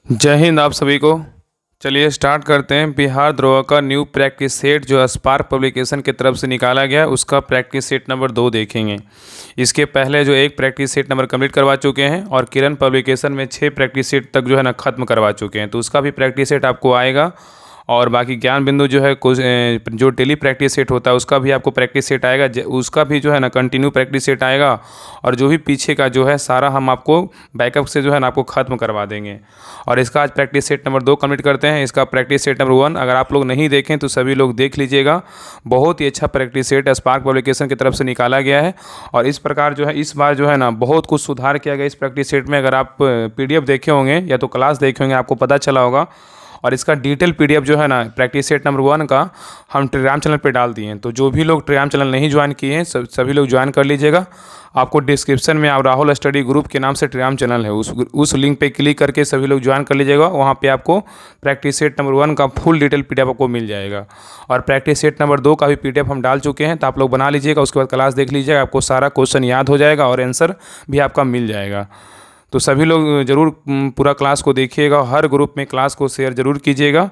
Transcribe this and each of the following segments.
जय हिंद आप सभी को। चलिए स्टार्ट करते हैं। बिहार द्रोह का न्यू प्रैक्टिस सेट जो स्पार्क पब्लिकेशन की तरफ से निकाला गया उसका प्रैक्टिस सेट नंबर 2 देखेंगे। इसके पहले जो एक प्रैक्टिस सेट नंबर कंप्लीट करवा चुके हैं और किरण पब्लिकेशन में 6 प्रैक्टिस सेट तक जो है ना ख़त्म करवा चुके हैं, तो उसका भी प्रैक्टिस सेट आपको आएगा। और बाकी ज्ञान बिंदु जो है कुछ जो डेली प्रैक्टिस सेट होता है उसका भी आपको प्रैक्टिस सेट आएगा, उसका भी जो है ना कंटिन्यू प्रैक्टिस सेट आएगा। और जो भी पीछे का जो है सारा हम आपको बैकअप से जो है ना आपको ख़त्म करवा देंगे। और इसका आज प्रैक्टिस सेट नंबर 2 कंप्लीट करते हैं। इसका प्रैक्टिस सेट नंबर 1 अगर आप लोग नहीं देखें तो सभी लोग देख लीजिएगा। बहुत ही अच्छा प्रैक्टिस सेट स्पार्क पब्लिकेशन की तरफ से निकाला गया है। और इस प्रकार जो है इस बार जो है ना बहुत कुछ सुधार किया गया इस प्रैक्टिस सेट में। अगर आप PDF देखे होंगे या तो क्लास देखे होंगे आपको पता चला होगा। और इसका डिटेल PDF जो है ना प्रैक्टिस सेट नंबर 1 का हम टेलीग्राम चैनल पे डाल दिए हैं, तो जो भी लोग टेलीग्राम चैनल नहीं ज्वाइन किए हैं सभी लोग ज्वाइन कर लीजिएगा। आपको डिस्क्रिप्शन में आप राहुल स्टडी ग्रुप के नाम से टेलीग्राम चैनल है, उस लिंक पे क्लिक करके सभी लोग ज्वाइन कर लीजिएगा। वहाँ पे आपको प्रैक्टिस सेट नंबर 1 का फुल डिटेल PDF आपको मिल जाएगा। और प्रैक्टिस सेट नंबर 2 का भी PDF हम डाल चुके हैं, तो आप लोग बना लीजिएगा। उसके बाद क्लास देख लीजिएगा, आपको सारा क्वेश्चन याद हो जाएगा और आंसर भी आपका मिल जाएगा। तो सभी लोग ज़रूर पूरा क्लास को देखिएगा, हर ग्रुप में क्लास को शेयर ज़रूर कीजिएगा।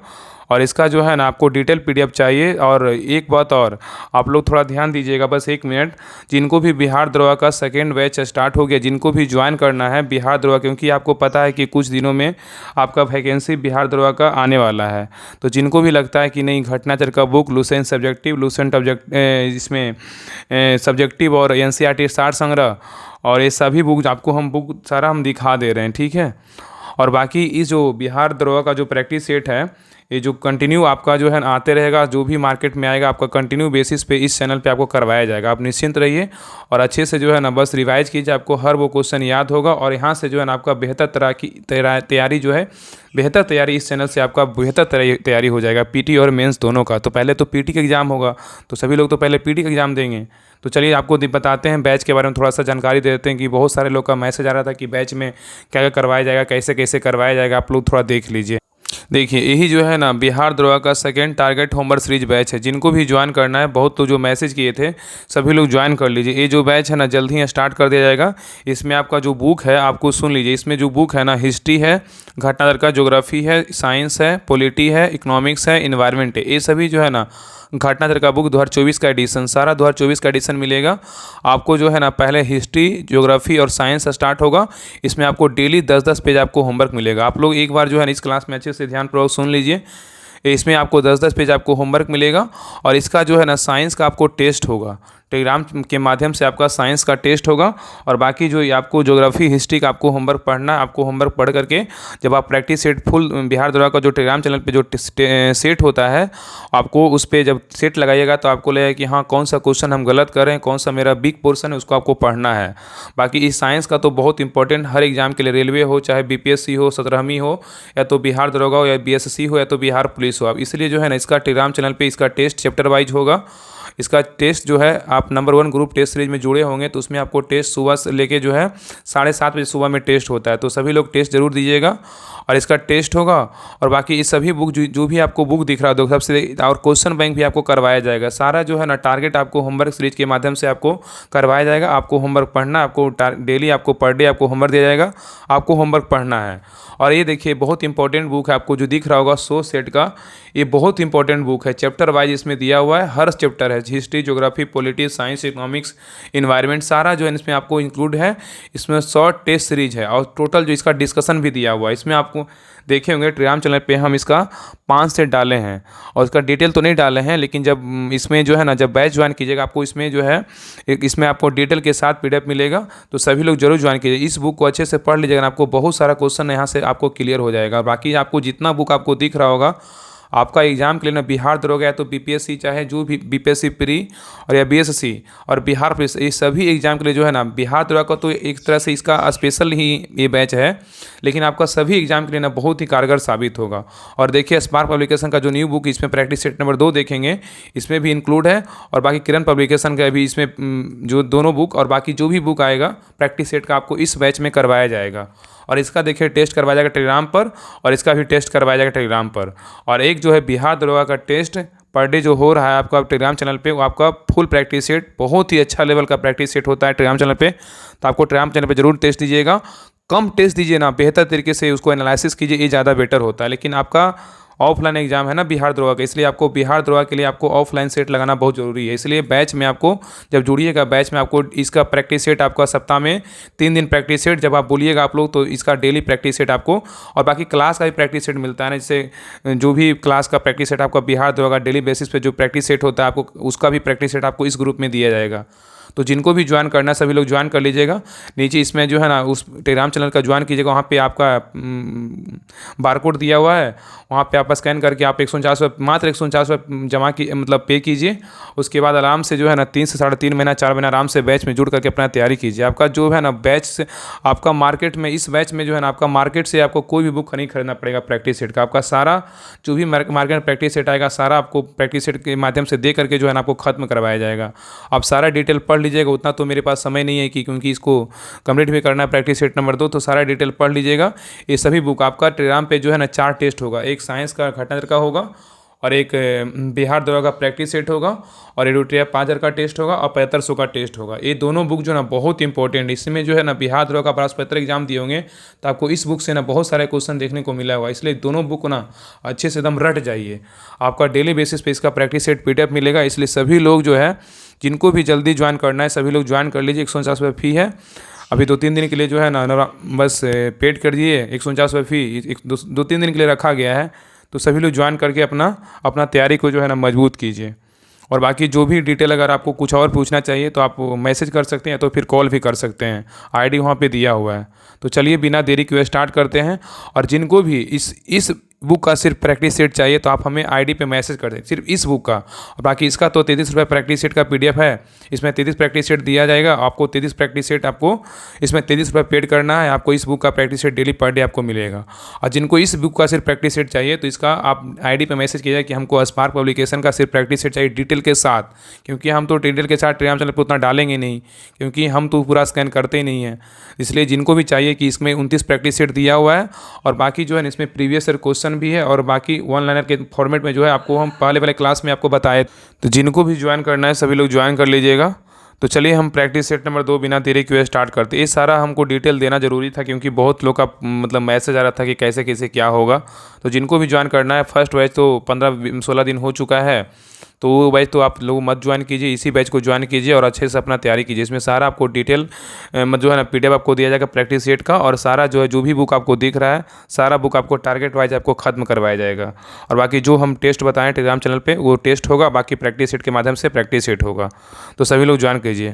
और इसका जो है ना आपको डिटेल PDF चाहिए। और एक बात और आप लोग थोड़ा ध्यान दीजिएगा, बस 1 मिनट। जिनको भी बिहार द्रोह का सेकेंड बैच स्टार्ट हो गया, जिनको भी ज्वाइन करना है बिहार द्रोह, क्योंकि आपको पता है कि कुछ दिनों में आपका वैकेंसी बिहार द्रोह का आने वाला है। तो जिनको भी लगता है कि नहीं घटनाचर का book Lucent subjective Lucent object इसमें सब्जेक्टिव और NCERT सार संग्रह और ये सभी बुक आपको हम बुक सारा हम दिखा दे रहे हैं, ठीक है। और बाकी इस जो बिहार द्रोह का जो प्रैक्टिस सेट है ये जो कंटिन्यू आपका जो है आते रहेगा, जो भी मार्केट में आएगा आपका कंटिन्यू बेसिस पे इस चैनल पे आपको करवाया जाएगा। आप निश्चिंत रहिए और अच्छे से जो है ना बस रिवाइज कीजिए, आपको हर वो क्वेश्चन याद होगा। और यहाँ से जो है ना आपका बेहतर तरह की तैयारी जो है बेहतर तैयारी इस चैनल से आपका बेहतर तैयारी हो जाएगा PT और मेंस दोनों का। तो पहले तो PT का एग्ज़ाम होगा, तो सभी लोग तो पहले PT का एग्ज़ाम देंगे। तो चलिए आपको बताते हैं बैच के बारे में, थोड़ा सा जानकारी दे देते हैं कि बहुत सारे लोग का मैसेज आ रहा था कि बैच में क्या क्या करवाया जाएगा, कैसे कैसे करवाया जाएगा। आप लोग थोड़ा देख लीजिए। देखिए यही जो है ना बिहार द्रोह का second target homework series batch है। जिनको भी ज्वाइन करना है, बहुत तो जो मैसेज किए थे सभी लोग ज्वाइन कर लीजिए। ये जो बैच है ना जल्द ही स्टार्ट कर दिया जाएगा। इसमें आपका जो बुक है आपको सुन लीजिए, इसमें जो बुक है ना हिस्ट्री है, घटनादर का ज्योग्राफी है, साइंस है, पॉलिटी है, इकोनॉमिक्स है, इन्वायरमेंट है। ये सभी जो है ना घटनादर का बुक 2024 का एडिशन, सारा 2024 का एडिशन मिलेगा आपको। जो है ना पहले हिस्ट्री ज्योग्राफी और साइंस स्टार्ट होगा। इसमें आपको डेली 10-10 पेज आपको होमवर्क मिलेगा। आप लोग एक बार जो है ना इस क्लास में अच्छे से ध्यानपूर्वक सुन लीजिए। इसमें आपको 10-10 पेज आपको होमवर्क मिलेगा। और इसका जो है ना साइंस का आपको टेस्ट होगा, टेलीग्राम के माध्यम से आपका साइंस का टेस्ट होगा। और बाकी जो आपको ज्योग्राफी हिस्ट्री का आपको होमवर्क पढ़ना है, आपको होमवर्क पढ़ करके जब आप प्रैक्टिस सेट फुल बिहार द्रोह का जो टेलीग्राम चैनल पे जो सेट होता है आपको उस पर जब सेट लगाइएगा तो आपको लगेगा कि हाँ कौन सा क्वेश्चन हम गलत कर रहे हैं, कौन सा मेरा वीक पोर्सन है, उसको आपको पढ़ना है। बाकी इस साइंस का तो बहुत इंपॉर्टेंट हर एग्जाम के लिए, रेलवे हो चाहे BPSC हो, 17वीं हो, या तो बिहार दरोगा हो, या BSSC हो, या तो बिहार पुलिस हो। अब इसलिए जो है ना इसका टेलीग्राम चैनल पे इसका टेस्ट चैप्टर वाइज होगा। इसका टेस्ट जो है आप नंबर 1 ग्रुप टेस्ट सीरीज में जुड़े होंगे तो उसमें आपको टेस्ट सुबह से लेके जो है 7:30 बजे सुबह में टेस्ट होता है, तो सभी लोग टेस्ट जरूर दीजिएगा और इसका टेस्ट होगा। और बाकी इस सभी बुक जो भी आपको बुक दिख रहा हो सबसे, और क्वेश्चन बैंक भी आपको करवाया जाएगा। सारा जो है ना टारगेट आपको होमवर्क सीरीज के माध्यम से आपको करवाया जाएगा। आपको होमवर्क पढ़ना, आपको डेली आपको पर डे आपको होमवर्क दिया जाएगा, आपको होमवर्क पढ़ना है। और ये देखिए बहुत इंपॉर्टेंट बुक है, आपको जो दिख रहा होगा 100 सेट का, ये बहुत इंपॉर्टेंट बुक है। चैप्टर वाइज इसमें दिया हुआ है, हर चैप्टर है, history geography polity science economics environment सारा जो है इसमें आपको इंक्लूड है। इसमें शॉर्ट टेस्ट सीरीज है और टोटल जो इसका डिस्कशन भी दिया हुआ है। इसमें आपको देखे होंगे टेलीग्राम चैनल पे हम इसका 5 सेट डाले हैं और इसका डिटेल तो नहीं डाले हैं, लेकिन जब इसमें जो है ना जब बैच ज्वाइन कीजिएगा आपको इसमें जो है इसमें आपको डिटेल के साथ PDF मिलेगा। तो सभी लोग जरूर ज्वाइन कीजिए, इस बुक को अच्छे से पढ़ लीजिएगा, आपको बहुत सारा क्वेश्चन यहाँ से आपको क्लियर हो जाएगा। बाकी आपको जितना बुक आपको दिख रहा होगा आपका एग्जाम के लिए ना बिहार दरोगा या तो BPSC चाहे जो भी BPSC प्री और या BSSC और बिहार पुलिस, ये सभी एग्जाम के लिए जो है ना बिहार दरोगा का तो एक तरह से इसका स्पेशल ही ये बैच है, लेकिन आपका सभी एग्जाम के लिए ना बहुत ही कारगर साबित होगा। और देखिए स्पार्क पब्लिकेशन का जो न्यू बुक इसमें प्रैक्टिस सेट नंबर 2 देखेंगे, इसमें भी इंक्लूड है। और बाकी किरण पब्लिकेशन का भी इसमें जो दोनों बुक और बाकी जो भी बुक आएगा प्रैक्टिस सेट का आपको इस बैच में करवाया जाएगा। और इसका देखिए टेस्ट करवाया जाएगा टेलीग्राम पर, और इसका भी टेस्ट करवाया जाएगा टेलीग्राम पर। और एक जो है बिहार दरोगा का टेस्ट पर डे जो हो रहा है आपका टेलीग्राम चैनल पे, वो आपका फुल प्रैक्टिस सेट बहुत ही अच्छा लेवल का प्रैक्टिस सेट होता है टेलीग्राम चैनल पे। तो आपको टेलीग्राम चैनल पे जरूर टेस्ट दीजिएगा। कम टेस्ट दीजिए ना, बेहतर तरीके से उसको एनालिसिस कीजिए, ये ज़्यादा बेटर होता है। लेकिन आपका ऑफलाइन एग्जाम है ना बिहार दरोगा का, इसलिए आपको बिहार दरोगा के लिए आपको ऑफलाइन सेट लगाना बहुत ज़रूरी है। इसलिए बैच में आपको जब जुड़िएगा, बैच में आपको इसका प्रैक्टिस सेट आपका सप्ताह में 3 दिन प्रैक्टिस सेट, जब आप बोलिएगा आप लोग तो इसका डेली प्रैक्टिस सेट आपको, और बाकी क्लास का भी प्रैक्टिस सेट मिलता है ना, जैसे जो भी क्लास का प्रैक्टिस सेट आपका बिहार दरोगा डेली बेसिस पे जो प्रैक्टिस सेट होता है आपको, उसका भी प्रैक्टिस सेट आपको इस ग्रुप में दिया जाएगा। तो जिनको भी ज्वाइन करना है सभी लोग ज्वाइन कर लीजिएगा। नीचे इसमें जो है ना उस टेलीग्राम चैनल का ज्वाइन कीजिएगा, वहाँ पे आपका बारकोड दिया हुआ है, वहाँ पे आप स्कैन करके आप 149 मात्र 149 जमा की मतलब पे कीजिए। उसके बाद आराम से जो है ना 3 से 3.5 महीना 4 महीना आराम से बैच में जुड़ करके अपना तैयारी कीजिए। आपका जो है ना बैच से आपका मार्केट में, इस बैच में जो है ना आपका मार्केट से आपको कोई भी बुक नहीं खरीदना पड़ेगा प्रैक्टिस सेट का। आपका सारा जो भी मार्केट में प्रैक्टिस सेट आएगा सारा आपको प्रैक्टिस सेट के माध्यम से दे करके जो है ना आपको खत्म करवाया जाएगा। आप सारा डिटेल पढ़ लीजिएगा, उतना तो मेरे पास समय नहीं है कि क्योंकि इसको कंप्लीट भी करना है प्रैक्टिस सेट नंबर 2, तो सारा डिटेल पढ़ लीजिएगा। ये सभी बुक आपका टेलीग्राम पे जो है ना 4 टेस्ट होगा, एक साइंस का घटनाचक्र का होगा, और एक बिहार दरोगा का प्रैक्टिस सेट होगा, और एडुट्रिया 5000 का टेस्ट होगा, और 7500 का टेस्ट होगा। ये दोनों बुक जो है ना बहुत इंपॉर्टेंट है। इसमें जो है ना बिहार दरोगा का प्रश्नपत्र एग्जाम दिए होंगे तो आपको इस बुक से ना बहुत सारे क्वेश्चन देखने को मिला होगा, इसलिए दोनों बुक ना अच्छे से एकदम रट जाइए। आपका डेली बेसिस पे इसका प्रैक्टिस सेट PDF मिलेगा, इसलिए सभी लोग जो है जिनको भी जल्दी ज्वाइन करना है सभी लोग ज्वाइन कर लीजिए। 149 फी है, अभी 2-3 दिन के लिए जो है ना बस पेड कर दिए। 149 फी 2-3 दिन के लिए रखा गया है, तो सभी लोग ज्वाइन करके अपना तैयारी को जो है ना मजबूत कीजिए। और बाकी जो भी डिटेल अगर आपको कुछ और पूछना चाहिए तो आप मैसेज कर सकते हैं, तो फिर कॉल भी कर सकते हैं, ID वहाँ पे दिया हुआ है। तो चलिए बिना देरी किए स्टार्ट करते हैं। और जिनको भी इस बुक का सिर्फ प्रैक्टिस सेट चाहिए तो आप हमें ID पे मैसेज कर दें, सिर्फ इस बुक का। और बाकी इसका तो 33 रुपये प्रैक्टिस सेट का PDF है, इसमें 33 प्रैक्टिस सेट दिया जाएगा आपको। 33 प्रैक्टिस सेट आपको इसमें 33 रुपये पेड करना है, आपको इस बुक का practice set daily per day आपको मिलेगा। और जिनको इस बुक का सिर्फ प्रैक्टिस सेट चाहिए तो इसका आप ID पे मैसेज कीजिए कि हमको स्पार्क पब्लिकेशन का सिर्फ प्रैक्टिस सेट चाहिए डिटेल के साथ, क्योंकि हम तो डिटेल के साथ टेलीग्राम चैनल पर उतना डालेंगे नहीं, क्योंकि हम तो पूरा स्कैन करते ही नहीं हैं। इसलिए जिनको भी चाहिए कि इसमें 29 प्रैक्टिस सेट दिया हुआ है, और बाकी जो है इसमें प्रीवियस ईयर क्वेश्चन भी है, और बाकी 1 लाइनर के फॉर्मेट में जो है आपको हम पहले वाले क्लास में आपको बताए। तो जिनको भी ज्वाइन करना है सभी लोग ज्वाइन कर लीजिएगा। तो चलिए हम प्रैक्टिस सेट नंबर 2 बिना देरी किए स्टार्ट करते हैं। ये सारा हमको डिटेल देना ज़रूरी था, क्योंकि बहुत लोग का मतलब मैसेज आ रहा था कि कैसे कैसे क्या होगा। तो जिनको भी ज्वाइन करना है, फर्स्ट बैच तो 15-16 दिन हो चुका है, तो वो बैच तो आप लोग मत ज्वाइन कीजिए, इसी बैच को ज्वाइन कीजिए और अच्छे से अपना तैयारी कीजिए। इसमें सारा आपको डिटेल जो है ना PDF आपको दिया जाएगा प्रैक्टिस सेट का, और सारा जो है जो भी बुक आपको दिख रहा है सारा बुक आपको टारगेट वाइज आपको खत्म करवाया जाएगा। और बाकी जो हम टेस्ट बताएं टेलीग्राम चैनल पे वो टेस्ट होगा, बाकी प्रैक्टिस सेट के माध्यम से प्रैक्टिस सेट होगा। तो सभी लोग ज्वाइन कीजिए।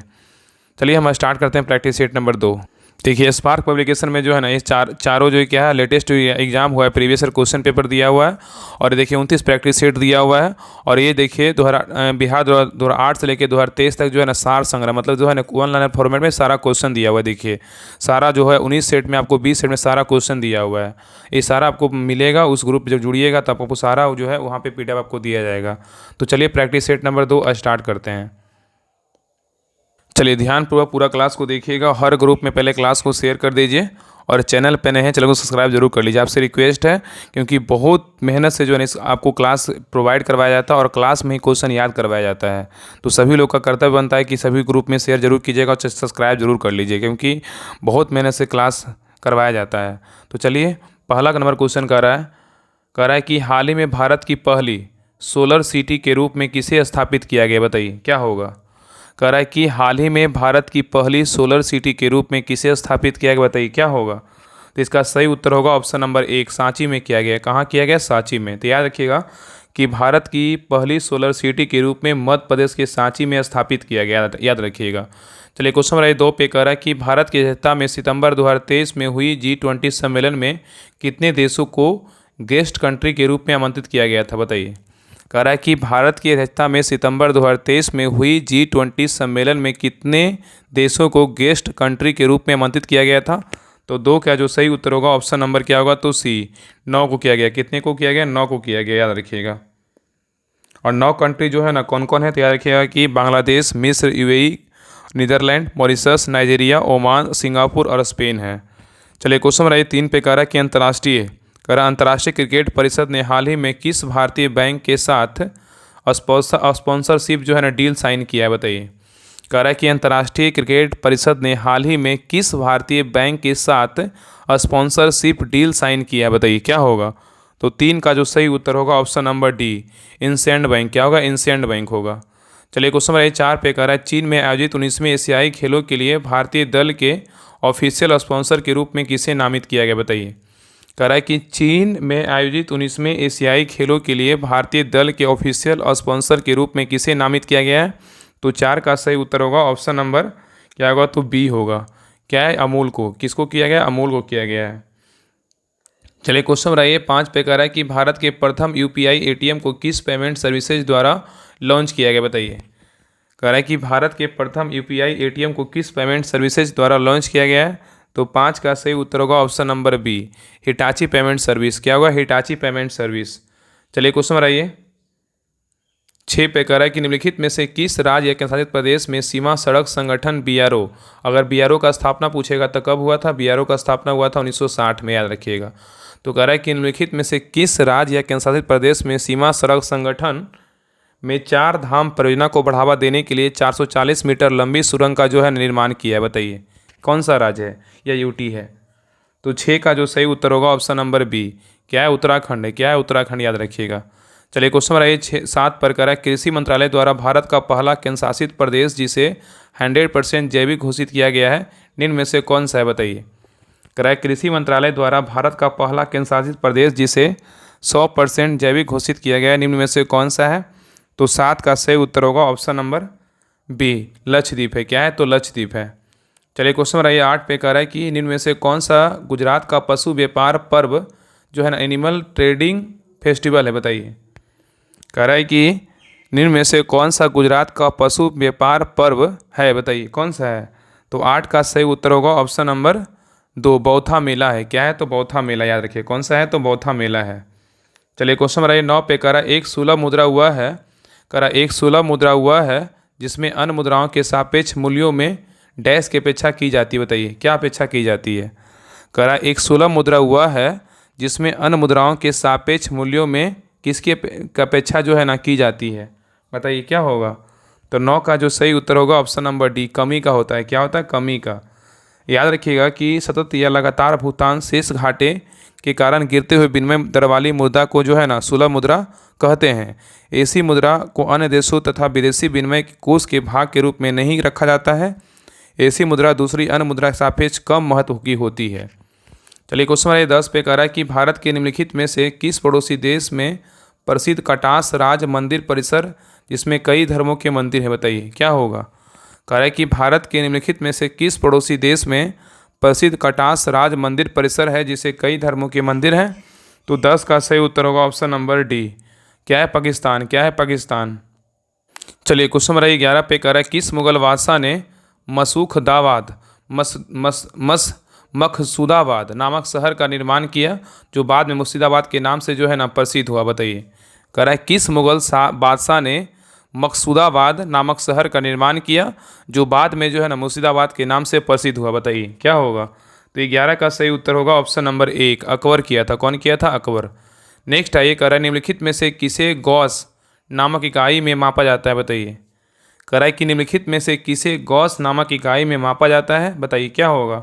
चलिए हम स्टार्ट करते हैं प्रैक्टिस सेट नंबर 2। देखिए स्पार्क पब्लिकेशन में जो है ना ये चारों जो क्या है लेटेस्ट एग्जाम हुआ है, प्रीवियस ईयर क्वेश्चन पेपर दिया हुआ है, और देखिए 29 प्रैक्टिस सेट दिया हुआ है। और ये देखिए बिहार 2008 से लेकर 2023 तक जो है ना सार संग्रह, मतलब जो है ना 1 लाइनर फॉर्मेट में सारा क्वेश्चन दिया हुआ है। देखिए सारा जो है 19 सेट में आपको 20 सेट में सारा क्वेश्चन दिया हुआ है। ये सारा आपको मिलेगा, उस ग्रुप जब जुड़िएगा तब आपको सारा जो है वहाँ पर PDF आपको दिया जाएगा। तो चलिए प्रैक्टिस सेट नंबर 2 स्टार्ट करते हैं। चलिए ध्यानपूर्वक पूरा क्लास को देखिएगा, हर ग्रुप में पहले क्लास को शेयर कर दीजिए, और चैनल पे नए हैं चैनल को सब्सक्राइब जरूर कर लीजिए। आपसे रिक्वेस्ट है, क्योंकि बहुत मेहनत से जो है आपको क्लास प्रोवाइड करवाया जाता है और क्लास में ही क्वेश्चन याद करवाया जाता है। तो सभी लोग का कर्तव्य बनता है कि सभी ग्रुप में शेयर जरूर कीजिएगा और सब्सक्राइब जरूर कर लीजिए, क्योंकि बहुत मेहनत से क्लास करवाया जाता है। तो चलिए पहला नंबर क्वेश्चन कह रहा है कि हाल ही में भारत की पहली सोलर सिटी के रूप में किसे स्थापित किया गया, बताइए क्या होगा। कह रहा है कि हाल ही में भारत की पहली सोलर सिटी के रूप में किसे स्थापित किया गया, बताइए क्या होगा। तो इसका सही उत्तर होगा ऑप्शन नंबर 1, सांची में किया गया। कहाँ किया गया, सांची में। तो याद रखिएगा कि भारत की पहली सोलर सिटी के रूप में मध्य प्रदेश के सांची में स्थापित किया गया, याद रखिएगा। चलिए क्वेश्चन नंबर 2 पे कह रहा है कि भारत की अध्यक्षता में सितंबर 2023 में हुई G20 सम्मेलन में कितने देशों को गेस्ट कंट्री के रूप में आमंत्रित किया गया था, बताइए। कह रहा है कि भारत की अध्यक्षता में सितंबर 2023 में हुई G20 सम्मेलन में कितने देशों को गेस्ट कंट्री के रूप में आमंत्रित किया गया था। तो 2 क्या जो सही उत्तर होगा ऑप्शन नंबर क्या होगा, तो C, 9 को किया गया। कितने को किया गया, 9 को किया गया, याद रखिएगा। और 9 कंट्री जो है ना कौन कौन है, तो याद रखिएगा कि बांग्लादेश, मिस्र, UAE, Netherlands, Mauritius, Nigeria, Oman, Singapore और स्पेन है। चलिए क्वेश्चन नंबर 3 पे कह रहा है कि अंतर्राष्ट्रीय क्रिकेट परिषद ने हाल ही में किस भारतीय बैंक के साथ स्पॉन्सरशिप जो है ना डील साइन किया है, बताइए। कह रहा है कि अंतर्राष्ट्रीय क्रिकेट परिषद ने हाल ही में किस भारतीय बैंक के साथ स्पॉन्सरशिप डील साइन किया है, बताइए क्या होगा। तो 3 का जो सही उत्तर होगा ऑप्शन नंबर डी, इंसिएंट बैंक। क्या होगा, इंसिएंट बैंक होगा। चलिए क्वेश्चन नंबर 4 पे कह रहा है चीन में आयोजित 19वें एशियाई खेलों के लिए भारतीय दल के ऑफिशियल स्पॉन्सर के रूप में किसे नामित किया गया, बताइए। कह रहा है कि चीन में आयोजित 19वें एशियाई खेलों के लिए भारतीय दल के ऑफिशियल स्पॉन्सर के रूप में किसे नामित किया गया है। तो 4 का सही उत्तर होगा ऑप्शन नंबर क्या होगा, तो बी होगा। क्या है, अमूल को। किसको किया गया, अमूल को किया गया है। चलिए क्वेश्चन नंबर 5 पे कह रहा है कि भारत के प्रथम यूपीआई एटीएम को किस पेमेंट सर्विसेज द्वारा लॉन्च किया गया, बताइए। कह रहा है कि भारत के प्रथम यूपीआई एटीएम को किस पेमेंट सर्विसेज द्वारा लॉन्च किया गया है। तो 5 का सही उत्तर होगा option number B, Hitachi payment service. क्या होगा, हिटाची पेमेंट सर्विस। चलिए क्वेश्चन नंबर 6 पे कह रहा है कि निम्नलिखित में से किस राज्य या केंद्रशासित प्रदेश में सीमा सड़क संगठन बीआरओ, अगर बीआरओ का स्थापना पूछेगा तो कब हुआ था। बीआरओ का स्थापना हुआ था 1960 में, याद रखिएगा। तो कह रहा है कि निम्नलिखित में से किस राज्य या केंद्रशासित प्रदेश में सीमा सड़क संगठन में 4 धाम परियोजना को बढ़ावा देने के लिए 440 मीटर लंबी सुरंग का जो है निर्माण किया है, बताइए कौन सा राज्य है या यूटी है। तो 6 का जो सही उत्तर होगा ऑप्शन नंबर बी, क्या है, उत्तराखंड है। क्या है, उत्तराखंड, याद रखिएगा। चलिए क्वेश्चन नंबर 7 पर कह रहा है कृषि मंत्रालय द्वारा भारत का पहला केंद्रशासित प्रदेश जिसे 100% जैविक घोषित किया गया है, निम्न में से कौन सा है, बताइए। कह रहा है कृषि मंत्रालय द्वारा भारत का पहला केंद्रशासित प्रदेश जिसे 100% जैविक घोषित किया गया है, निम्न में से कौन सा है। तो 7 का सही उत्तर होगा ऑप्शन नंबर बी, लक्षद्वीप है। क्या है, तो लक्षद्वीप है। चलिए क्वेश्चन नंबर 8 पे कह रहा है कि निम्न में से कौन सा गुजरात का पशु व्यापार पर्व जो है ना एनिमल ट्रेडिंग फेस्टिवल है, बताइए। कह रहा है कि निम्न में से कौन सा गुजरात का पशु व्यापार पर्व है, बताइए कौन सा है। तो 8 का सही उत्तर होगा ऑप्शन नंबर 2, बौथा मेला है। क्या है, तो बौथा मेला, याद रखिए कौन सा है, तो बौथा मेला है। चलिए क्वेश्चन नंबर 9 पे कह रहा है एक सुलभ मुद्रा हुआ है। कह रहा है एक सुलभ मुद्रा हुआ है जिसमें अन्य मुद्राओं के सापेक्ष मूल्यों में डैश की अपेक्षा की जाती है, बताइए क्या अपेक्षा की जाती है। कह रहा है एक सुलभ मुद्रा हुआ है जिसमें अन्य मुद्राओं के सापेक्ष मूल्यों में किसकी अपेक्षा जो है ना की जाती है, बताइए क्या होगा। तो 9 का जो सही उत्तर होगा ऑप्शन नंबर डी, कमी का होता है। क्या होता है, कमी का। याद रखिएगा कि सतत या लगातार भुगतान शेष घाटे के कारण गिरते हुए विनिमय दर वाली मुद्रा को जो है ना सुलभ मुद्रा कहते हैं। ऐसी मुद्रा को अन्य देशों तथा विदेशी विनिमय कोष के भाग के रूप में नहीं रखा जाता है। ऐसी मुद्रा दूसरी अन्य मुद्रा के सापेक्ष कम महत्व की होती है। चलिए क्वेश्चन नंबर 10 पे कह रहा है कि भारत के निम्नलिखित में से किस पड़ोसी देश में प्रसिद्ध कटास राज मंदिर परिसर जिसमें कई धर्मों के मंदिर हैं, बताइए क्या होगा। कह रहा है कि भारत के निम्नलिखित में से किस पड़ोसी देश में प्रसिद्ध कटास राज मंदिर परिसर है जिसे कई धर्मों के मंदिर हैं। तो 10 का सही उत्तर होगा ऑप्शन नंबर डी, क्या है, पाकिस्तान। क्या है, पाकिस्तान। चलिए क्वेश्चन नंबर 11 पे कह रहा है किस मुगल बादशाह ने मसूखदाबाद मकसूदाबाद नामक शहर का निर्माण किया जो बाद में मुर्शिदाबाद के नाम से जो है ना प्रसिद्ध हुआ, बताइए। कह रहा है किस मुगल बादशाह ने मकसूदाबाद नामक शहर का निर्माण किया जो बाद में जो है ना मुर्शिदाबाद के नाम से प्रसिद्ध हुआ, बताइए क्या होगा। तो 11 का सही उत्तर होगा ऑप्शन नंबर 1, अकबर किया था। कौन किया था, अकबर। नेक्स्ट आइए, कह रहा है निम्नलिखित में से किसे गौस नामक इकाई में मापा जाता है, बताइए। कह रहा है कि निम्नलिखित में से किसे गौस नामक इकाई में मापा जाता है, बताइए क्या होगा।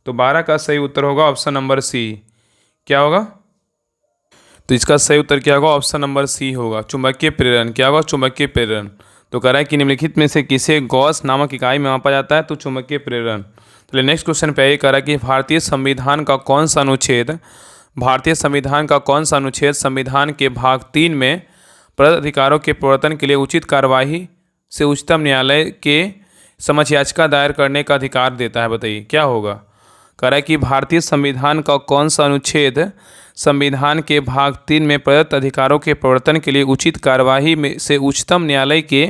तो 12 का सही उत्तर होगा ऑप्शन नंबर सी, क्या होगा। तो इसका सही उत्तर क्या होगा, ऑप्शन नंबर सी होगा, चुंबकीय प्रेरण। क्या होगा, चुंबकीय प्रेरण। तो कह रहा है कि निम्नलिखित में से किसे गॉस नामक इकाई में मापा जाता है, तो चुंबकीय प्रेरण। चलिए नेक्स्ट क्वेश्चन पे ये कह रहा है कि भारतीय संविधान का कौन सा अनुच्छेद संविधान के भाग 3 में प्रदत्त अधिकारों के प्रवर्तन के लिए उचित कार्यवाही से उच्चतम न्यायालय के समक्ष याचिका दायर करने का अधिकार देता है, बताइए क्या होगा। कह रहा है कि भारतीय संविधान का कौन सा अनुच्छेद संविधान के भाग 3 में प्रदत्त अधिकारों के प्रवर्तन के लिए उचित कार्यवाही में से उच्चतम न्यायालय के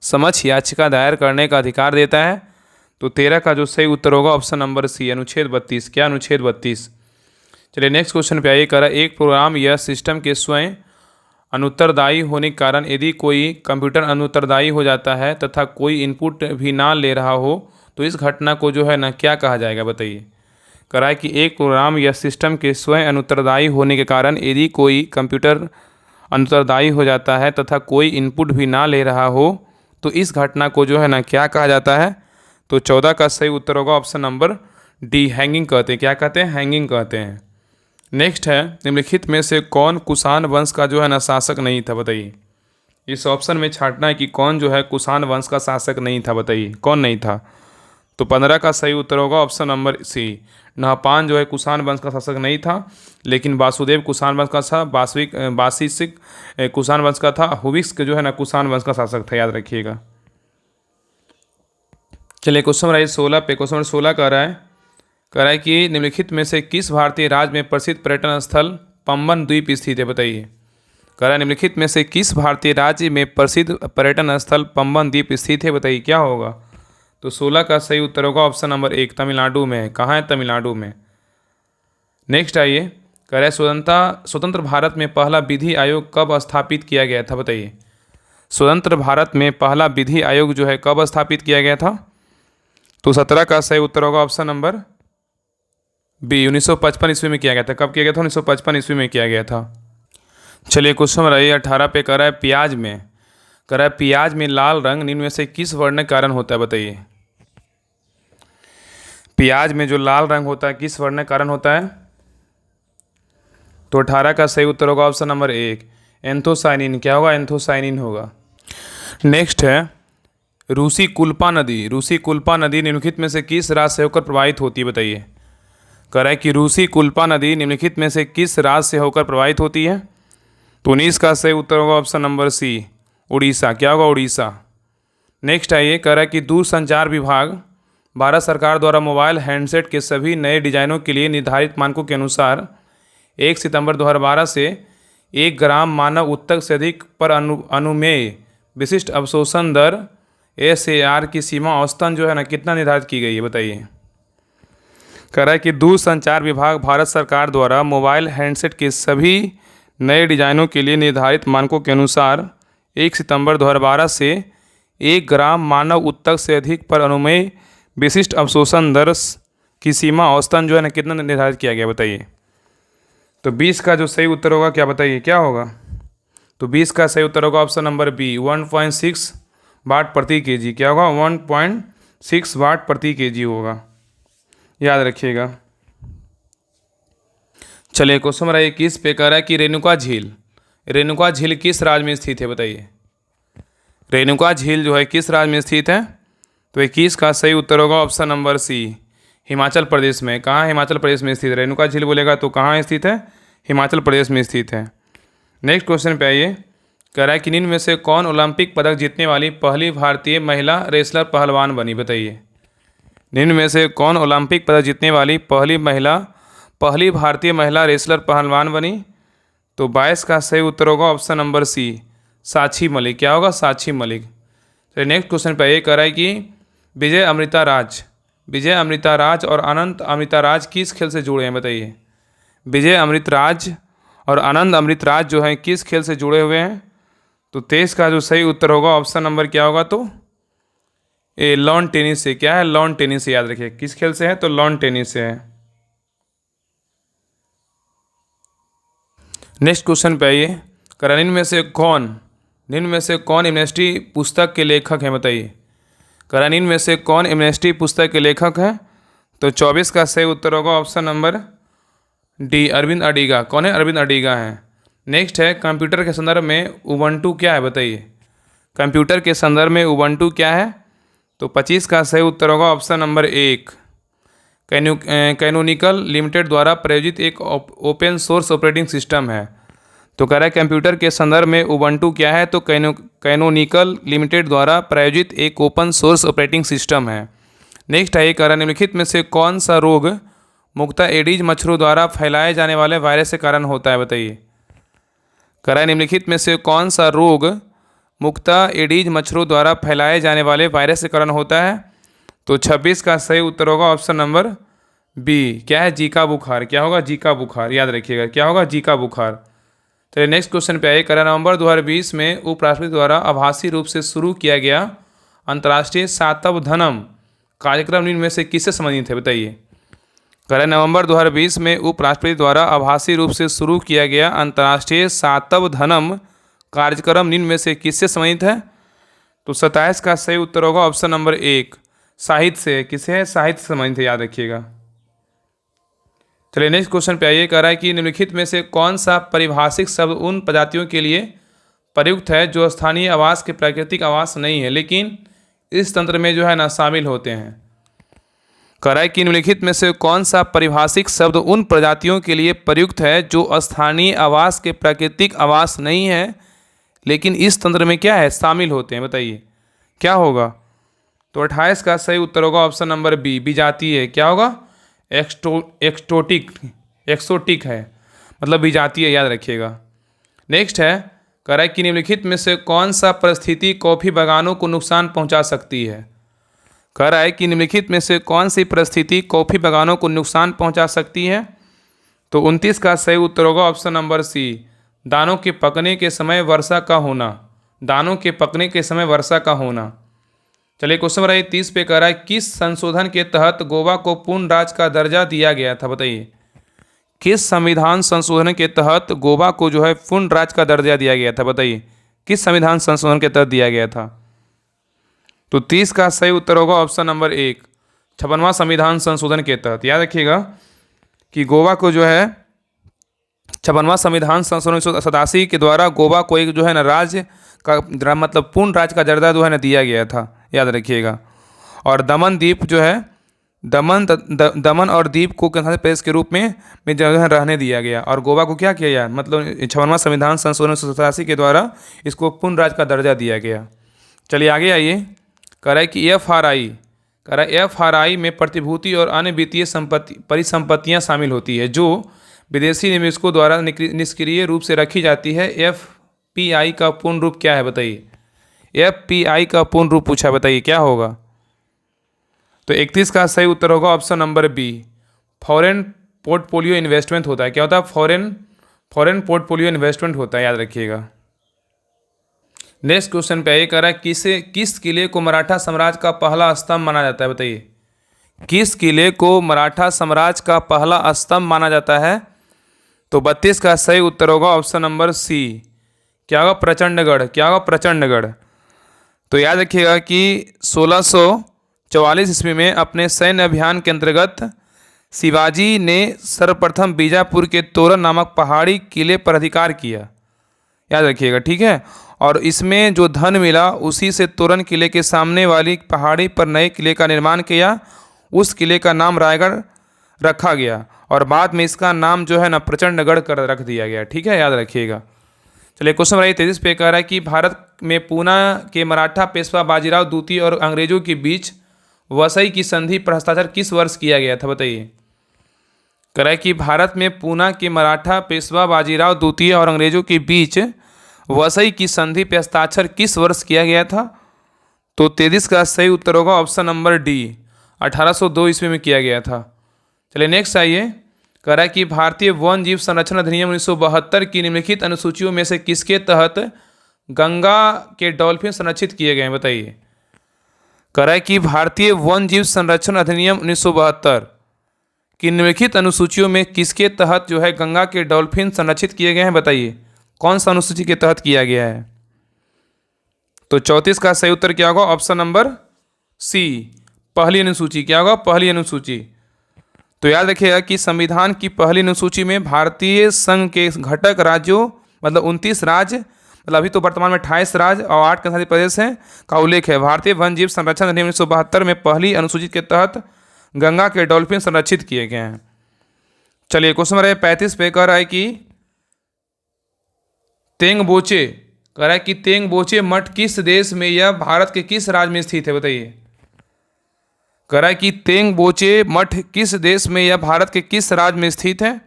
समक्ष याचिका दायर करने का अधिकार देता है। तो 13 का जो सही उत्तर होगा ऑप्शन नंबर सी, अनुच्छेद 32। क्या, अनुच्छेद 32। चलिए नेक्स्ट क्वेश्चन पे आइए। कह रहा है एक प्रोग्राम या सिस्टम के स्वयं अनुत्तरदायी होने के कारण यदि कोई कंप्यूटर अनुत्तरदायी हो जाता है तथा कोई इनपुट भी ना ले रहा हो तो इस घटना को जो है ना क्या कहा जाएगा, बताइए। कह रहा है कि एक प्रोग्राम या सिस्टम के स्वयं अनुत्तरदायी होने के कारण यदि कोई कंप्यूटर अनुत्तरदायी हो जाता है तथा कोई इनपुट भी ना ले रहा हो तो इस घटना को जो है ना क्या कहा जाता है? तो 14 का सही उत्तर होगा ऑप्शन नंबर डी, हैंगिंग कहते हैं। क्या कहते हैं? हैंगिंग कहते हैं। नेक्स्ट है, निम्नलिखित में से कौन कुषाण वंश का जो है ना शासक नहीं था? बताइए। इस ऑप्शन में छांटना है कि कौन जो है कुषाण वंश का शासक नहीं था। बताइए कौन नहीं था? तो 15 का सही उत्तर होगा ऑप्शन नंबर सी, नहपान जो है कुषाण वंश का शासक नहीं था, लेकिन वासुदेव कुषाण वंश का था, बासिसिक कुषाण वंश का था, हुविस्क जो है ना कुषाण वंश का शासक था, याद रखिएगा। चलिए क्वेश्चन नंबर 16 पे, क्वेश्चन नंबर 16 कह रहा है कि निम्नलिखित में से किस भारतीय राज्य में प्रसिद्ध पर्यटन स्थल पंबन द्वीप स्थित है? बताइए। कह रहा है निम्नलिखित में से किस भारतीय राज्य में प्रसिद्ध पर्यटन स्थल पंबन द्वीप स्थित है? बताइए क्या होगा? तो 16 का सही उत्तर होगा ऑप्शन नंबर 1, तमिलनाडु में है। कहाँ है? तमिलनाडु में। नेक्स्ट आइए, कह रहा है स्वतंत्र भारत में पहला विधि आयोग कब स्थापित किया गया था? बताइए। स्वतंत्र भारत में पहला विधि आयोग जो है कब स्थापित किया गया था? तो 17 का सही उत्तर होगा ऑप्शन नंबर बी, 1955 ईस्वी में किया गया था। कब किया गया था? 1955 ईस्वी में किया गया था। चलिए क्वेश्चन नंबर 18 पे कह रहा है प्याज में लाल रंग निम्न में से किस वर्ण के कारण होता है? बताइए। प्याज में जो लाल रंग होता है किस वर्ण के कारण होता है? तो 18 का सही उत्तर होगा ऑप्शन नंबर 1, एंथोसाइनिन। क्या होगा? एंथोसाइनिन होगा। नेक्स्ट है, रूसी कुल्पा नदी निम्नलिखित में से किस राज्य से होकर प्रवाहित होती है? बताइए। कह रहा है कि रूसी कुल्पा नदी निम्नलिखित में से किस राज्य से होकर प्रवाहित होती है? तो 19 का सही उत्तर होगा ऑप्शन नंबर सी, उड़ीसा। क्या होगा? उड़ीसा। नेक्स्ट है, ये कह रहा है कि दूरसंचार विभाग भारत सरकार द्वारा मोबाइल हैंडसेट के सभी नए डिजाइनों के लिए निर्धारित मानकों के अनुसार 1 सितंबर 2012 से 1 ग्राम मानव उत्तक से अधिक पर अनुमेय विशिष्ट अवशोषण दर SAR की सीमा औसतन जो है ना कितना निर्धारित की गई है? बताइए। कह रहा है कि दूरसंचार विभाग भारत सरकार द्वारा मोबाइल हैंडसेट के सभी नए डिजाइनों के लिए निर्धारित मानकों के अनुसार 1 सितंबर 2012 से 1 ग्राम मानव उत्तक से अधिक पर अनुमेय विशिष्ट अवशोषण दर की सीमा औसतन जो है ना कितना निर्धारित किया गया? बताइए। तो 20 का जो सही उत्तर होगा क्या? बताइए क्या होगा? तो 20 का सही उत्तर होगा ऑप्शन नंबर बी, 1.6 वाट प्रति केजी। क्या होगा? 1.6 वाट प्रति केजी होगा, याद रखिएगा। चलिए क्वेश्चन नंबर 21 पे कह रहा है कि रेणुका झील किस राज्य में स्थित है? बताइए। रेणुका झील जो है किस राज्य में स्थित है? तो 21 का सही उत्तर होगा ऑप्शन नंबर सी, हिमाचल प्रदेश में। कहाँ? हिमाचल प्रदेश में स्थित है। रेणुका झील बोलेगा तो कहाँ स्थित है? हिमाचल प्रदेश में स्थित है। नेक्स्ट क्वेश्चन पे आइए, कह रहा है कि निम्न में से कौन ओलंपिक पदक जीतने वाली पहली भारतीय महिला रेसलर पहलवान बनी? बताइए। निम्न में से कौन ओलंपिक पदक जीतने वाली पहली भारतीय महिला रेसलर पहलवान बनी? तो 22 का सही उत्तर होगा ऑप्शन नंबर सी, साक्षी मलिक। क्या होगा? साक्षी मलिक। तो नेक्स्ट क्वेश्चन पे ये कह रहा है कि विजय अमृता राज और अनंत अमृता राज किस खेल से जुड़े हैं? बताइए। विजय अमृत राज और आनंद अमृत राज जो हैं किस खेल से जुड़े हुए हैं? तो 23 का जो सही उत्तर होगा ऑप्शन नंबर क्या होगा? तो ए, लॉन टेनिस से। क्या है? लॉन टेनिस से, याद रखिए। किस खेल से है? तो लॉन टेनिस से है। नेक्स्ट क्वेश्चन पे आइए, निम्न में से कौन एमनेस्टी पुस्तक के लेखक हैं? बताइए। निम्न में से कौन एमनेस्टी पुस्तक के लेखक हैं? तो 24 का सही उत्तर होगा option number D, Aravind Adiga. कौन है? अरविंद अडिगा हैं। नेक्स्ट है, कंप्यूटर के संदर्भ में उबंटू क्या है? बताइए। कंप्यूटर के संदर्भ में उबंटू क्या है? तो 25 का सही उत्तर होगा ऑप्शन नंबर 1, कैनोनिकल लिमिटेड द्वारा प्रायोजित एक ओपन सोर्स ऑपरेटिंग सिस्टम है। तो कह रहा है कंप्यूटर के संदर्भ में उबंटू क्या है? तो कैनोनिकल लिमिटेड द्वारा प्रायोजित एक ओपन सोर्स ऑपरेटिंग सिस्टम है। नेक्स्ट है, कह रहा है निम्नलिखित में से कौन सा रोग मुख्यतः एडीज मच्छरों द्वारा फैलाए जाने वाले वायरस के कारण होता है? बताइए। कह रहा है निम्नलिखित में से कौन सा रोग मुख्यतः एडीज मच्छरों द्वारा फैलाए जाने वाले वायरस के कारण होता है? तो 26 का सही उत्तर होगा ऑप्शन नंबर बी, क्या है? जीका बुखार। क्या होगा? जीका बुखार, याद रखिएगा। क्या होगा? जीका बुखार। चलिए नेक्स्ट क्वेश्चन पे आइए, करा नवंबर 2020 में उपराष्ट्रपति द्वारा आभासी रूप से शुरू किया गया अंतर्राष्ट्रीय सातवधनम कार्यक्रम निम्न में से किससे संबंधित है? बताइए। करा नवंबर 2020 में उपराष्ट्रपति द्वारा आभासी रूप से शुरू किया गया अंतर्राष्ट्रीय सातवधनम कार्यक्रम निम्न में से किससे संबंधित है? तो 27 का सही उत्तर होगा ऑप्शन नंबर 1, साहित्य से। किसे है? साहित्य समझ थे, याद रखिएगा। चलिए नेक्स्ट क्वेश्चन पे आइए। कह रहा है कि निम्नलिखित में से कौन सा पारिभाषिक शब्द उन प्रजातियों के लिए प्रयुक्त है जो स्थानीय आवास के प्राकृतिक आवास नहीं है लेकिन इस तंत्र में जो है ना शामिल होते हैं। कह रहा है कि निम्नलिखित में से कौन सा पारिभाषिक शब्द उन प्रजातियों के लिए प्रयुक्त है जो स्थानीय आवास के प्राकृतिक आवास नहीं है लेकिन इस तंत्र में क्या है? शामिल होते हैं। बताइए क्या होगा? तो 28 का सही उत्तर होगा ऑप्शन नंबर बी, विजातीय। क्या होगा? एक्सोटिक है, मतलब विजातीय, याद रखिएगा। नेक्स्ट है, कह रहा है कि निम्नलिखित में से कौन सा परिस्थिति कॉफ़ी बागानों को नुकसान पहुंचा सकती है। कह रहा है कि निम्नलिखित में से कौन सी परिस्थिति कॉफ़ी बागानों को नुकसान पहुंचा सकती है। तो 29 का सही उत्तर होगा ऑप्शन नंबर सी, दानों के पकने के समय वर्षा का होना। दानों के पकने के समय वर्षा का होना। चलिए क्वेश्चन नंबर 30 पे कह रहा है किस संशोधन के तहत गोवा को पूर्ण राज्य का दर्जा दिया गया था। बताइए किस संविधान संशोधन के तहत गोवा को जो है पूर्ण राज्य का दर्जा दिया गया था। बताइए किस संविधान संशोधन के तहत दिया गया था। तो 30 का सही उत्तर होगा ऑप्शन नंबर 1, 56वां संविधान संशोधन के तहत। याद रखिएगा कि गोवा को जो है 56वां संविधान संशोधन 1987 के द्वारा गोवा को एक जो है ना राज्य का मतलब पूर्ण राज्य का दर्जा जो है ना दिया गया था, याद रखिएगा। और दमन द्वीप जो है दमन और द्वीप को केंद्रशासित प्रदेश के रूप में जो है रहने दिया गया और गोवा को क्या किया गया, मतलब 56वां संविधान संशोधन 1987 के द्वारा इसको पूर्ण राज्य का दर्जा दिया गया। चलिए आगे आइए। कह रहा है कि एफआरआई में प्रतिभूति और अन्य वित्तीय परिसंपत्तियां शामिल होती है जो विदेशी निवेशकों द्वारा निष्क्रिय रूप से रखी जाती है। एफपीआई का पूर्ण रूप क्या है? बताइए एफपीआई का पूर्ण रूप पूछा, बताइए क्या होगा। तो 31 का सही उत्तर होगा option number B, foreign portfolio investment होता है। क्या होता है? फॉरेन पोर्टफोलियो इन्वेस्टमेंट होता है, याद रखिएगा। नेक्स्ट क्वेश्चन पे ये कह रहा है किस किले को मराठा साम्राज्य का पहला स्तंभ माना जाता है। बताइए किस किले को मराठा साम्राज्य का पहला स्तंभ माना जाता है। तो 32 का सही उत्तर होगा ऑप्शन नंबर सी, क्या होगा? प्रचंडगढ़। क्या होगा? प्रचंडगढ़। तो याद रखिएगा कि 1644 ईस्वी में अपने सैन्य अभियान के अंतर्गत शिवाजी ने सर्वप्रथम बीजापुर के तोरण नामक पहाड़ी किले पर अधिकार किया, याद रखिएगा, ठीक है। और इसमें जो धन मिला उसी से तोरण किले के सामने वाली पहाड़ी पर नए किले का निर्माण किया। उस किले का नाम रायगढ़ रखा गया और बाद में इसका नाम जो है ना प्रचंडगढ़ कर रख दिया गया, ठीक है, याद रखिएगा। चलिए क्वेश्चन नंबर 33 पे कह रहा है कि भारत में पूना के मराठा पेशवा बाजीराव द्वितीय और अंग्रेजों के बीच वसई की संधि पर हस्ताक्षर किस वर्ष किया गया था। बताइए कह रहा है कि भारत में पूना के मराठा पेशवा बाजीराव द्वितीय और अंग्रेजों के बीच वसई की संधि पर हस्ताक्षर किस वर्ष किया गया था। तो 33 का सही उत्तर होगा ऑप्शन नंबर डी, 1802 ईस्वी में किया गया था। चलिए नेक्स्ट आइए। कह रहा है कि भारतीय वन जीव संरक्षण अधिनियम 1972 की निम्नलिखित अनुसूचियों में से किसके तहत गंगा के डॉल्फिन संरक्षित किए गए हैं। बताइए कह रहा है कि भारतीय वन जीव संरक्षण अधिनियम 1972 की निम्नलिखित अनुसूचियों में किसके तहत जो है गंगा के डॉल्फिन संरक्षित किए गए हैं। बताइए कौन सा अनुसूची के तहत किया गया है। तो 34 का सही उत्तर क्या होगा? ऑप्शन नंबर सी, पहली अनुसूची। क्या होगा? पहली अनुसूची। तो याद रखिएगा कि संविधान की पहली अनुसूची में भारतीय संघ के घटक राज्यों मतलब 29 राज्य, मतलब अभी तो वर्तमान में 28 राज्य और 8 केंद्रशासित प्रदेश हैं का उल्लेख है। भारतीय वन जीव संरक्षण अधिनियम 1972 में पहली अनुसूची के तहत गंगा के डॉल्फिन संरक्षित किए गए हैं। चलिए क्वेश्चन नंबर 35 पे कह रहा है कि तेंगबोचे, कह रहा है कि तेंगबोचे मठ किस देश में या भारत के किस राज्य में स्थित है। बताइए कह रहा है कि तेंगबोचे मठ किस देश में या भारत के किस राज्य में स्थित है।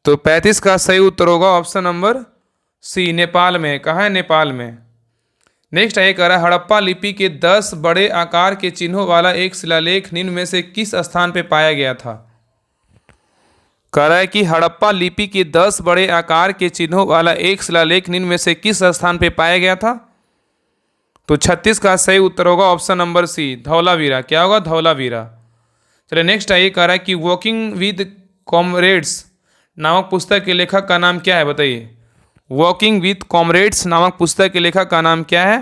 तो 35 का सही उत्तर होगा ऑप्शन नंबर सी, नेपाल में। कहाँ है? नेपाल में। नेक्स्ट है कह रहा है हड़प्पा लिपि के 10 बड़े आकार के चिन्हों वाला एक शिलालेख निम्न में से किस स्थान पर पाया गया था। कह रहा है कि हड़प्पा लिपि के 10 बड़े आकार के चिन्हों वाला एक शिलालेख निम्न में से किस स्थान पर पाया गया था। तो 36 का सही उत्तर होगा ऑप्शन नंबर सी, धौलावीरा। क्या होगा? धौलावीरा। चलिए नेक्स्ट है कह रहा है कि वॉकिंग विद कॉमरेड्स नामक पुस्तक के लेखक का नाम क्या है। बताइए वॉकिंग विद कॉमरेड्स नामक पुस्तक के लेखक का नाम क्या है।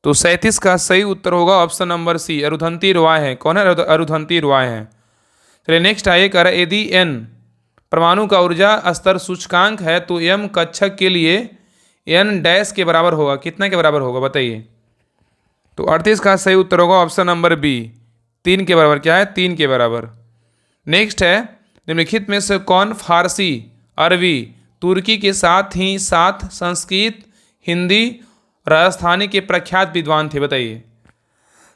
तो 37 का सही उत्तर होगा ऑप्शन नंबर सी, अरुधंती रॉय है। कौन है? अरुधंती रॉय है। चलिए नेक्स्ट आइए, कह रहा है यदि एन परमाणु का ऊर्जा स्तर सूचकांक है तो एम कक्षक के लिए एन डैश के बराबर होगा। कितना के बराबर होगा बताइए? तो 38 का सही उत्तर होगा ऑप्शन नंबर बी, 3 के बराबर। क्या है? 3 के बराबर। नेक्स्ट है, निम्नलिखित में से कौन फारसी, अरबी, तुर्की के साथ ही साथ संस्कृत, हिंदी, राजस्थानी के प्रख्यात विद्वान थे? बताइए।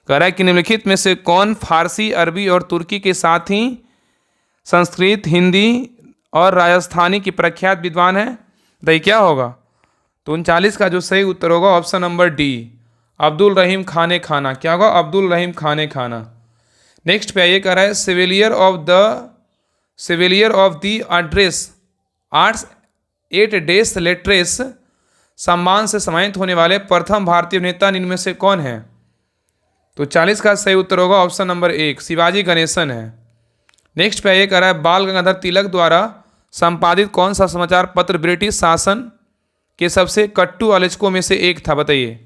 कह रहा है कि निम्नलिखित में से कौन फारसी, अरबी और तुर्की के साथ ही संस्कृत, हिंदी और राजस्थानी की प्रख्यात विद्वान है? बताइए क्या होगा? तो 39 का जो सही उत्तर होगा ऑप्शन नंबर डी, अब्दुल रहीम खाने खाना। क्या होगा? अब्दुल रहीम खाने खाना। नेक्स्ट पे आइए, कह रहा है chevalier of the address arts 8 days letters सम्मान से सम्मानित होने वाले प्रथम भारतीय नेता निम्न में से कौन है? तो 40 का सही उत्तर होगा ऑप्शन नंबर 1, शिवाजी गणेशन है। नेक्स्ट पे आइए, कह रहा है बाल गंगाधर तिलक द्वारा संपादित कौन सा समाचार पत्र ब्रिटिश शासन के सबसे कट्टू आलोचकों में से एक था? बताइए।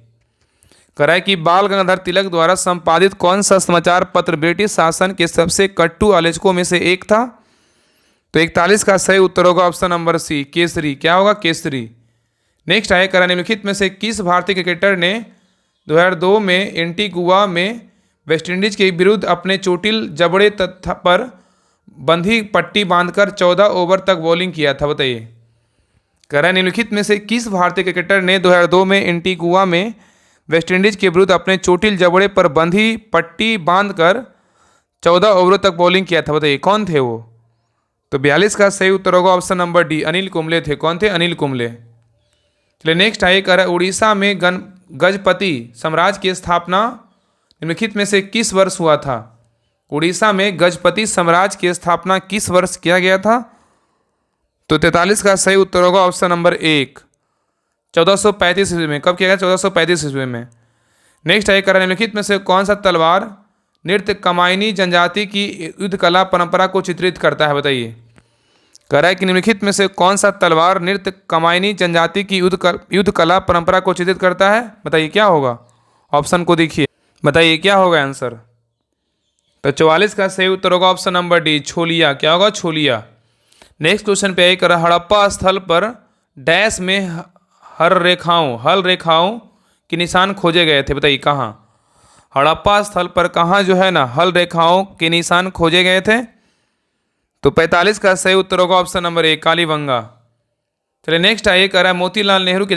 कह रहा है कि बाल गंगाधर तिलक द्वारा संपादित कौन सा समाचार पत्र ब्रिटिश शासन के सबसे कट्टू आलोचकों में से एक था? तो 41 का सही उत्तर होगा ऑप्शन नंबर सी, केसरी। क्या होगा? केसरी। नेक्स्ट आए, करा निम्नलिखित में से किस भारतीय क्रिकेटर ने 2002 में एंटीगुआ में वेस्टइंडीज के विरुद्ध अपने चोटिल जबड़े पर बंधी पट्टी बांधकर 14 ओवर तक बॉलिंग किया था? बताइए। कह रहा है निम्नलिखित में से किस भारतीय क्रिकेटर ने 2002 में एंटीगुआ में वेस्टइंडीज के विरुद्ध अपने चोटिल जबड़े पर बंधी पट्टी बांधकर 14 ओवरों तक बॉलिंग किया था? बताइए कौन थे वो? तो 42 का सही उत्तर होगा option number D, Anil Kumble थे। कौन थे? अनिल कुंबले। चलिए नेक्स्ट आइए, कह रहा है उड़ीसा में गजपति साम्राज्य की स्थापना निम्नलिखित में से किस वर्ष हुआ था? उड़ीसा में गजपति साम्राज्य की स्थापना किस वर्ष किया गया था? तो 43 का सही उत्तर होगा ऑप्शन नंबर 1, 1435 ईस्वी में। कब किया गया? 1435 ईस्वी में। नेक्स्ट आइए, कह रहा है निम्नलिखित में से कौन सा तलवार नृत्य कमायनी जनजाति की युद्ध कला परंपरा को चित्रित करता है? बताइए। कह रहा है कि निम्नलिखित में से कौन सा तलवार नृत्य कमायनी जनजाति की युद्ध कला परंपरा को चित्रित करता है? बताइए क्या होगा? ऑप्शन को देखिए, बताइए क्या होगा आंसर? तो 44 का सही उत्तर होगा ऑप्शन नंबर डी, छोलिया। क्या होगा? छोलिया। नेक्स्ट क्वेश्चन पे आइए, हड़प्पा स्थल पर डैश में हल रेखाओं के निशान खोजे गए थे? बताइए कहाँ? हड़प्पा स्थल पर कहाँ जो है ना हल रेखाओं के निशान खोजे गए थे? तो 45 का सही उत्तर होगा ऑप्शन नंबर 1, कालीबंगा। चलिए नेक्स्ट आइए, कह रहा है मोतीलाल नेहरू की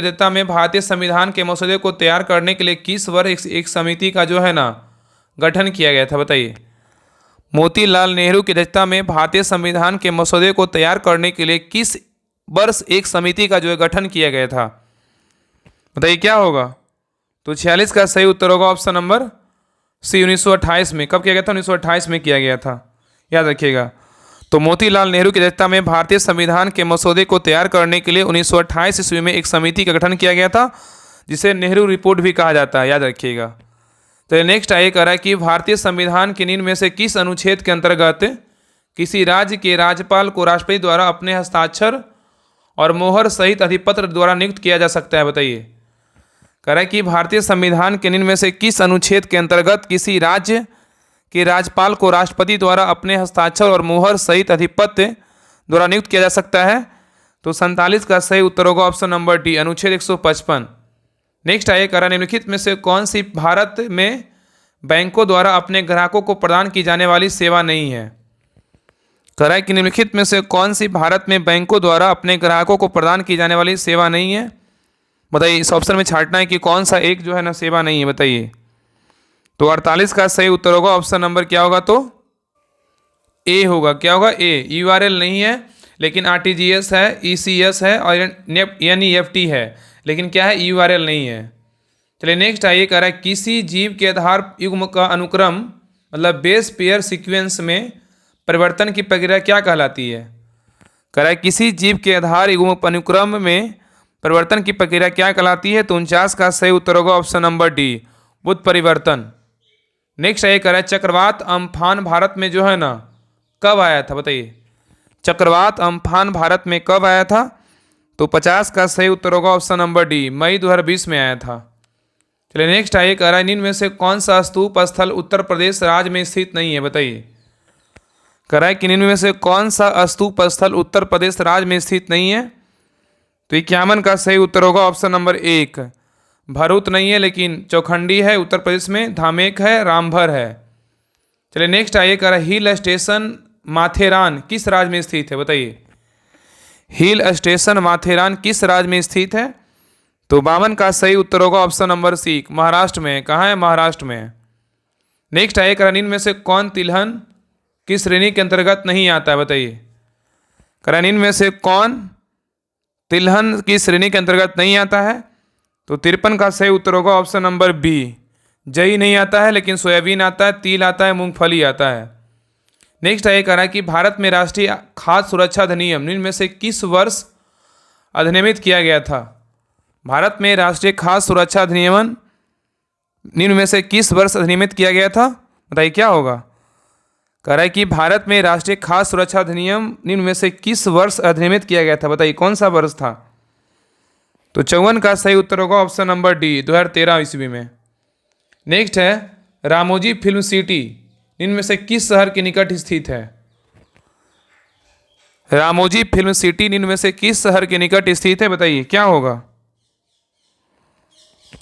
अध्यक्षता में भारतीय संविधान के मसौदे को तैयार करने के लिए किस वर्ष एक समिति का जो है ना गठन किया गया था? बताइए। मोतीलाल नेहरू की अध्यक्षता में भारतीय संविधान के मसौदे को तैयार करने के लिए किस वर्ष एक समिति का जो है गठन किया गया था? बताइए क्या होगा? तो 46 का सही उत्तर होगा ऑप्शन नंबर सी, 1928 में। कब किया गया था? 1928 में किया गया था, याद रखिएगा। तो मोतीलाल नेहरू की अध्यक्षता में भारतीय संविधान के मसौदे को तैयार करने के लिए 1928 ईस्वी में एक समिति का गठन किया गया था, जिसे नेहरू रिपोर्ट भी कहा जाता है, याद रखिएगा। तो नेक्स्ट आइए, कह रहा है कि भारतीय संविधान के निम्न में से किस अनुच्छेद के अंतर्गत किसी राज्य के राज्यपाल को राष्ट्रपति द्वारा अपने हस्ताक्षर और मोहर सहित अधिपत्र द्वारा नियुक्त किया जा सकता है? बताइए। कह रहा है कि भारतीय संविधान के निम्न में से किस अनुच्छेद के अंतर्गत किसी राज्य के राज्यपाल को राष्ट्रपति द्वारा अपने हस्ताक्षर और मोहर सहित अधिपत्य द्वारा नियुक्त किया जा सकता है? तो 47 का सही उत्तर होगा ऑप्शन नंबर डी, अनुच्छेद 155। नेक्स्ट आइए, कह रहा है निम्नलिखित में से कौन सी भारत में बैंकों द्वारा अपने ग्राहकों को प्रदान की जाने वाली सेवा नहीं है? कह रहा है कि निम्नलिखित में से कौन सी भारत में बैंकों द्वारा अपने ग्राहकों को प्रदान की जाने वाली सेवा नहीं है? बताइए। इस ऑप्शन में छांटना है कि कौन सा एक जो है ना सेवा नहीं है, बताइए। तो 48 का सही उत्तर होगा ऑप्शन नंबर क्या होगा? तो ए होगा। क्या होगा? ए। यूआरएल नहीं है, लेकिन आरटीजीएस है, ईसीएस है और एनईएफटी है, लेकिन क्या है? यूआरएल नहीं है। चलिए नेक्स्ट आइए, कह रहा है किसी जीव के आधार युग्म का अनुक्रम मतलब बेस पेयर सीक्वेंस में परिवर्तन की प्रक्रिया क्या कहलाती है? कह रहा है किसी जीव के आधार युग्म अनुक्रम में परिवर्तन की प्रक्रिया क्या कहलाती है? तो 49 का सही उत्तर होगा ऑप्शन नंबर डी, उत्परिवर्तन। नेक्स्ट आइए, कह रहा है चक्रवात अम्फान भारत में जो है ना कब आया था? बताइए। चक्रवात अम्फान भारत में कब आया था? तो 50 का सही उत्तर होगा ऑप्शन नंबर डी, मई 2020 में आया था। चलिए नेक्स्ट आइए, कह रहा है निम्न में से कौन सा स्तूप स्थल उत्तर प्रदेश राज्य में स्थित नहीं है, बताइए। कह रहा है कि निम्न में से कौन सा स्तूप स्थल उत्तर प्रदेश राज्य में स्थित नहीं है। तो 51 का सही उत्तर होगा ऑप्शन नंबर एक, भरूच नहीं है लेकिन चौखंडी है उत्तर प्रदेश में, धामेक है, रामभर है। चलिए नेक्स्ट आइए, कह रहा है हिल स्टेशन माथेरान किस राज्य में स्थित है, बताइए। हिल स्टेशन माथेरान किस राज्य में स्थित है। तो 52 का सही उत्तर होगा ऑप्शन नंबर सी, महाराष्ट्र में। कहाँ है, महाराष्ट्र में। नेक्स्ट आइए, कह रहा है निम्न में से कौन तिलहन किस श्रेणी के अंतर्गत नहीं आता है, बताइए। कह रहा है निम्न में से कौन तिलहन की श्रेणी के अंतर्गत नहीं आता है। तो 53 का सही उत्तर होगा ऑप्शन नंबर बी, जई नहीं आता है लेकिन सोयाबीन आता है, तिल आता है, मूंगफली आता है। नेक्स्ट आइए, कह रहा है कि भारत में राष्ट्रीय खाद्य सुरक्षा अधिनियम निम्न में से किस वर्ष अधिनियमित किया गया था। भारत में राष्ट्रीय खाद्य सुरक्षा अधिनियम निम्न में से किस वर्ष अधिनियमित किया गया था, बताइए क्या होगा। कह रहा है कि भारत में राष्ट्रीय खाद्य सुरक्षा अधिनियम निम्न में से किस वर्ष अधिनियमित किया गया था, बताइए कौन सा वर्ष था। तो 54 का सही उत्तर होगा ऑप्शन नंबर डी, 2013 ईस्वी में। नेक्स्ट है, रामोजी फिल्म सिटी निम्न में से किस शहर के निकट स्थित है। रामोजी फिल्म सिटी निम्न में से किस शहर के निकट स्थित है, बताइए क्या होगा।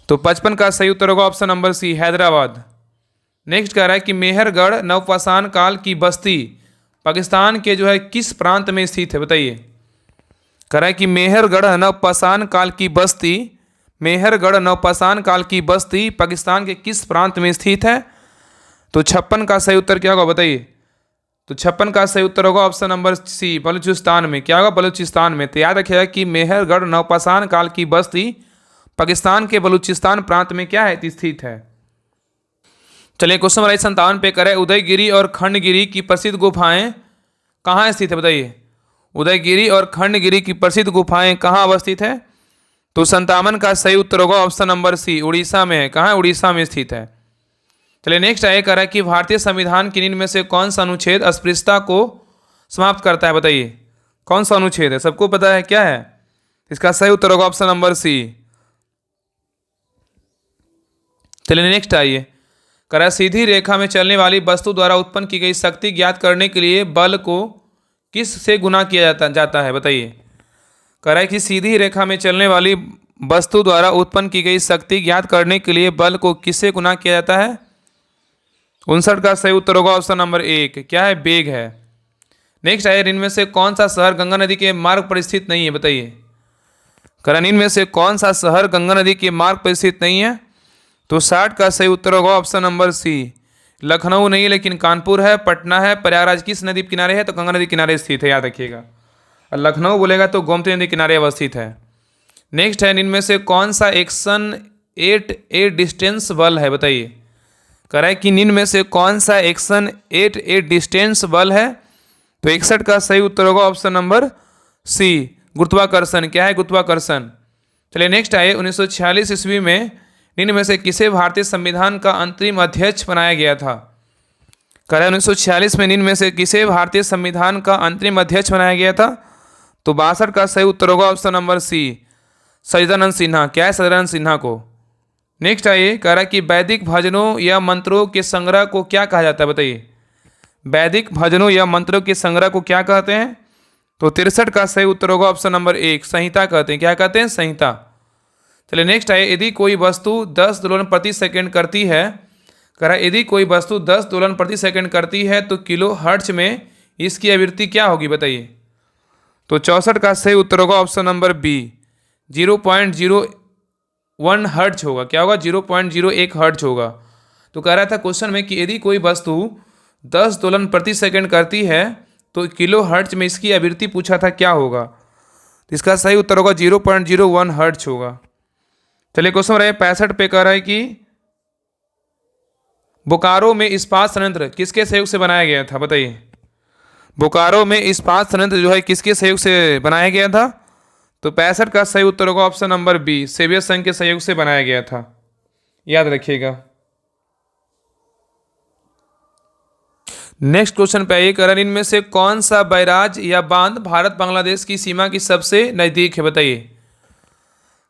तो 55 का सही उत्तर होगा option number C, Hyderabad. Next कह रहा है कि मेहरगढ़ नवपाषाण काल की बस्ती पाकिस्तान के जो है किस प्रांत में स्थित है, बताइए। कह रहा है कि मेहरगढ़ नवपाषाण काल की बस्ती, मेहरगढ़ नवपाषाण काल की बस्ती पाकिस्तान के किस प्रांत में स्थित है। तो 56 का सही उत्तर क्या होगा, बताइए। तो 56 का सही उत्तर होगा ऑप्शन नंबर सी, बलूचिस्तान में। क्या होगा, बलूचिस्तान में। तो याद रखिएगा कि मेहरगढ़ नवपाषाण काल की बस्ती पाकिस्तान के बलूचिस्तान प्रांत में क्या है, स्थित है। चलिए क्वेश्चन नंबर 57 पे करें, उदयगिरी और खंडगिरी की प्रसिद्ध गुफाएं कहाँ स्थित है, बताइए। उदयगिरी और खंडगिरी की प्रसिद्ध गुफाएं कहाँ अवस्थित है। तो 57 का सही उत्तर होगा ऑप्शन नंबर सी, उड़ीसा में है। कहाँ है, उड़ीसा में स्थित है। चलिए नेक्स्ट आइए, कह रहा है कि भारतीय संविधान के निम्न में से कौन सा अनुच्छेद अस्पृश्यता को समाप्त करता है, बताइए कौन सा अनुच्छेद है, सबको पता है क्या है। इसका सही उत्तर होगा ऑप्शन नंबर सी। चलिए नेक्स्ट आइए, कह रहा है सीधी रेखा में चलने वाली वस्तु द्वारा उत्पन्न की गई शक्ति ज्ञात करने के लिए बल को किस से गुना किया जाता है, बताइए। कह रहा है कि सीधी रेखा में चलने वाली वस्तु द्वारा उत्पन्न की गई शक्ति ज्ञात करने के लिए बल को किससे गुना किया जाता है। 59 का सही उत्तर होगा ऑप्शन नंबर एक, क्या है, वेग है। नेक्स्ट आइए, इनमें से कौन सा शहर गंगा नदी के मार्ग पर स्थित नहीं है, बताइए। कह रहा है इनमें से कौन सा शहर गंगा नदी के मार्ग पर स्थित नहीं है। तो 60 का सही उत्तर होगा ऑप्शन नंबर सी, लखनऊ नहीं है लेकिन कानपुर है, पटना है। प्रयागराज किस नदी किनारे है, तो गंगा नदी किनारे स्थित है, याद रखिएगा। और लखनऊ बोलेगा तो गोमती नदी किनारे अवस्थित है। नेक्स्ट है, इनमें से कौन सा एक्शन 8A डिस्टेंस बल है, बताइए। कह रहा है कि निम्न में से कौन सा एक्शन 8A डिस्टेंस बल है। तो 61 का सही उत्तर होगा ऑप्शन नंबर सी, गुरुत्वाकर्षण। क्या है, गुरुत्वाकर्षण। चलिए नेक्स्ट आइए, 1946 ईस्वी में निम्न में से किसे भारतीय संविधान का अंतरिम अध्यक्ष बनाया गया था। कह रहा है 1946 में निम्न में से किसे भारतीय संविधान का अंतरिम अध्यक्ष बनाया गया था। तो 62 का सही उत्तर होगा ऑप्शन नंबर सी, सच्चिदानंद सिन्हा। क्या है, सच्चिदानंद सिन्हा को। नेक्स्ट आइए, कह रहा है कि वैदिक भजनों या मंत्रों के संग्रह को क्या कहा जाता है, बताइए। वैदिक भजनों या मंत्रों के संग्रह को क्या कहते हैं। तो 63 का सही उत्तर होगा ऑप्शन नंबर एक, संहिता कहते हैं। क्या कहते हैं, संहिता। चलिए नेक्स्ट आइए, यदि कोई वस्तु 10 दोलन प्रति सेकंड करती है, कह रहा है यदि कोई वस्तु 10 दोलन प्रति सेकंड करती है तो किलो हर्ट्ज में इसकी आवृत्ति क्या होगी, बताइए। तो 64 का सही उत्तर होगा ऑप्शन नंबर बी, 0.01 हर्ट्ज होगा। क्या होगा, 0.01 हर्ट्ज होगा। तो कह रहा था क्वेश्चन में कि यदि कोई वस्तु 10 दोलन प्रति सेकंड करती है तो किलो हर्ट्ज में इसकी आवृत्ति पूछा था, क्या होगा। तो इसका सही उत्तर होगा 0.01 हर्ट्ज होगा। चलिए क्वेश्चन रहे 65 पे, कह रहा है कि बोकारो में इस्पात संयंत्र किसके सहयोग से बनाया गया था, बताइए। बोकारो में इस्पात संयंत्र जो है किसके सहयोग से बनाया गया था। तो 65 का सही उत्तर होगा ऑप्शन नंबर बी, सोवियत संघ के सहयोग से बनाया गया था, याद रखिएगा। नेक्स्ट क्वेश्चन पे आइए, करण इनमें से कौन सा बैराज या बांध भारत बांग्लादेश की सीमा की सबसे नजदीक है, बताइए।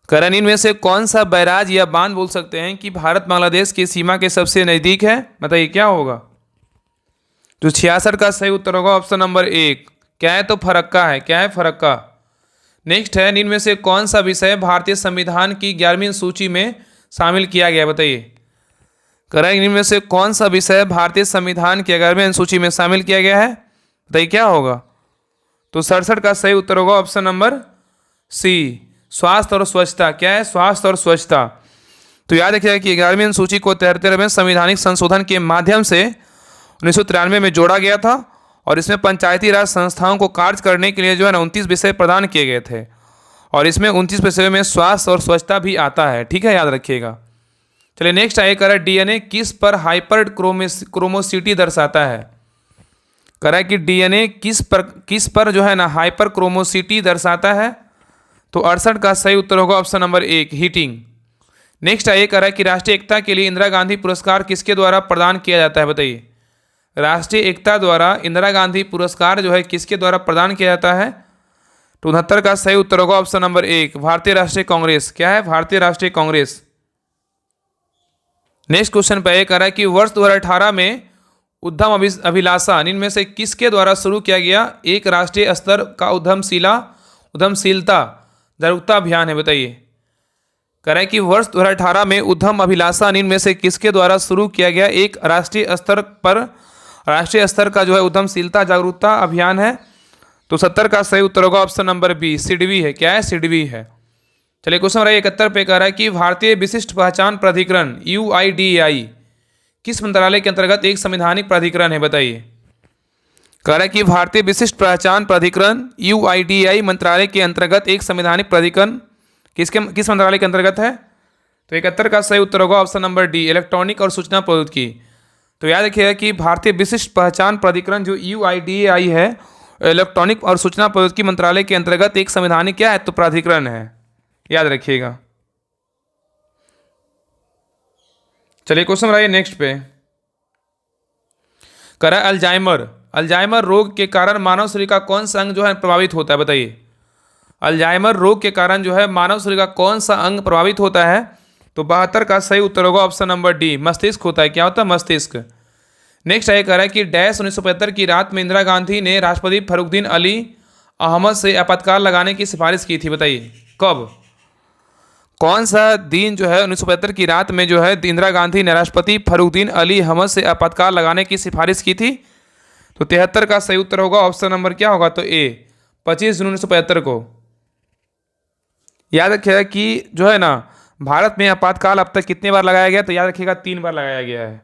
करण इनमें से कौन सा बैराज या बांध बोल सकते हैं कि भारत बांग्लादेश की सीमा के सबसे नजदीक है, बताइए क्या होगा। तो 66 का सही उत्तर होगा ऑप्शन नंबर 1। क्या है, तो फरक्का है। क्या है, फरक्का। नेक्स्ट है, इनमें से कौन सा विषय भारतीय संविधान की 11वीं सूची में शामिल किया गया, बताइए। करें, इनमें से कौन सा विषय भारतीय संविधान की 11वीं अनुसूची में शामिल किया गया है, बताइए क्या होगा। तो 67 का सही उत्तर होगा ऑप्शन नंबर सी, स्वास्थ्य और स्वच्छता। क्या है, स्वास्थ्य और स्वच्छता। तो याद रखिएगा कि 11वीं अनुसूची को 73वें संवैधानिक संशोधन के माध्यम से 1993 में जोड़ा गया था और इसमें पंचायती राज संस्थाओं को कार्य करने के लिए जो है ना 29 विषय प्रदान किए गए थे और इसमें 29 विषयों में स्वास्थ्य और स्वच्छता भी आता है। ठीक है, याद रखिएगा। चलिए नेक्स्ट आइए, करा डीएनए किस पर हाइपर क्रोमोसिटी दर्शाता है। करा कि डीएनए किस पर जो है ना हाइपर क्रोमोसिटी दर्शाता है। तो 68 का सही उत्तर होगा ऑप्शन नंबर 1, हीटिंग। नेक्स्ट आइए, करा कि राष्ट्रीय एकता के लिए इंदिरा गांधी पुरस्कार किसके द्वारा प्रदान किया जाता है, बताइए। राष्ट्रीय एकता द्वारा इंदिरा गांधी पुरस्कार जो है किसके द्वारा प्रदान किया जाता है। तो 69 का सही उत्तर होगा ऑप्शन नंबर 1, भारतीय राष्ट्रीय कांग्रेस। क्या है, भारतीय राष्ट्रीय कांग्रेस। नेक्स्ट क्वेश्चन पे एक आ रहा है कि वर्ष 2018 में उद्यम अभिलाषा इनमें से किसके द्वारा शुरू किया गया एक राष्ट्रीय स्तर का उद्यमशीलता जागरूकता अभियान है, बताइए। कह रहा है कि वर्ष 2018 में उद्यम अभिलाषा इनमें से किसके द्वारा शुरू किया गया एक राष्ट्रीय स्तर का जो है उद्यमशीलता जागरूकता अभियान है। तो 70 का सही उत्तर होगा ऑप्शन नंबर बी, सिडबी है। क्या है, सिडबी है। चलिए क्वेश्चन नंबर 71 पे कह रहा है कि भारतीय विशिष्ट पहचान प्राधिकरण UIDAI किस मंत्रालय के अंतर्गत एक संवैधानिक प्राधिकरण है, बताइए। कह रहा है कि भारतीय विशिष्ट पहचान प्राधिकरण UIDAI मंत्रालय के अंतर्गत एक संवैधानिक प्राधिकरण किस मंत्रालय के अंतर्गत है। तो 71 का सही उत्तर होगा ऑप्शन नंबर डी, इलेक्ट्रॉनिक और सूचना प्रौद्योगिकी। तो याद रखिएगा कि भारतीय विशिष्ट पहचान प्राधिकरण जो UIDAI है इलेक्ट्रॉनिक और सूचना प्रौद्योगिकी मंत्रालय के अंतर्गत एक संवैधानिक क्या है, तो प्राधिकरण है, याद रखिएगा। चलिए क्वेश्चन आइए नेक्स्ट पे। करा अल्जाइमर रोग के कारण मानव शरीर का कौन सा अंग जो है प्रभावित होता है, बताइए। अल्जाइमर रोग के कारण जो है मानव शरीर का कौन सा अंग प्रभावित होता है। तो 72 का सही उत्तर होगा ऑप्शन नंबर डी, मस्तिष्क होता है। क्या होता है, मस्तिष्क। नेक्स्ट आइए कह रहा है कि डैश 1975 की रात में इंदिरा गांधी ने राष्ट्रपति फरुखुद्दीन अली अहमद से आपातकाल लगाने की सिफारिश की थी, बताइए कब। कौन सा दिन जो है 1975 की रात में जो है इंदिरा गांधी ने राष्ट्रपति फरुखुद्दीन अली अहमद से आपातकाल लगाने की सिफारिश की थी। तो 73 का सही उत्तर होगा ऑप्शन नंबर क्या होगा, तो ए, 25 जून 1975 को। याद रखिएगा कि जो है ना भारत में आपातकाल अब तक कितने बार लगाया गया, तो याद रखिएगा 3 बार लगाया गया है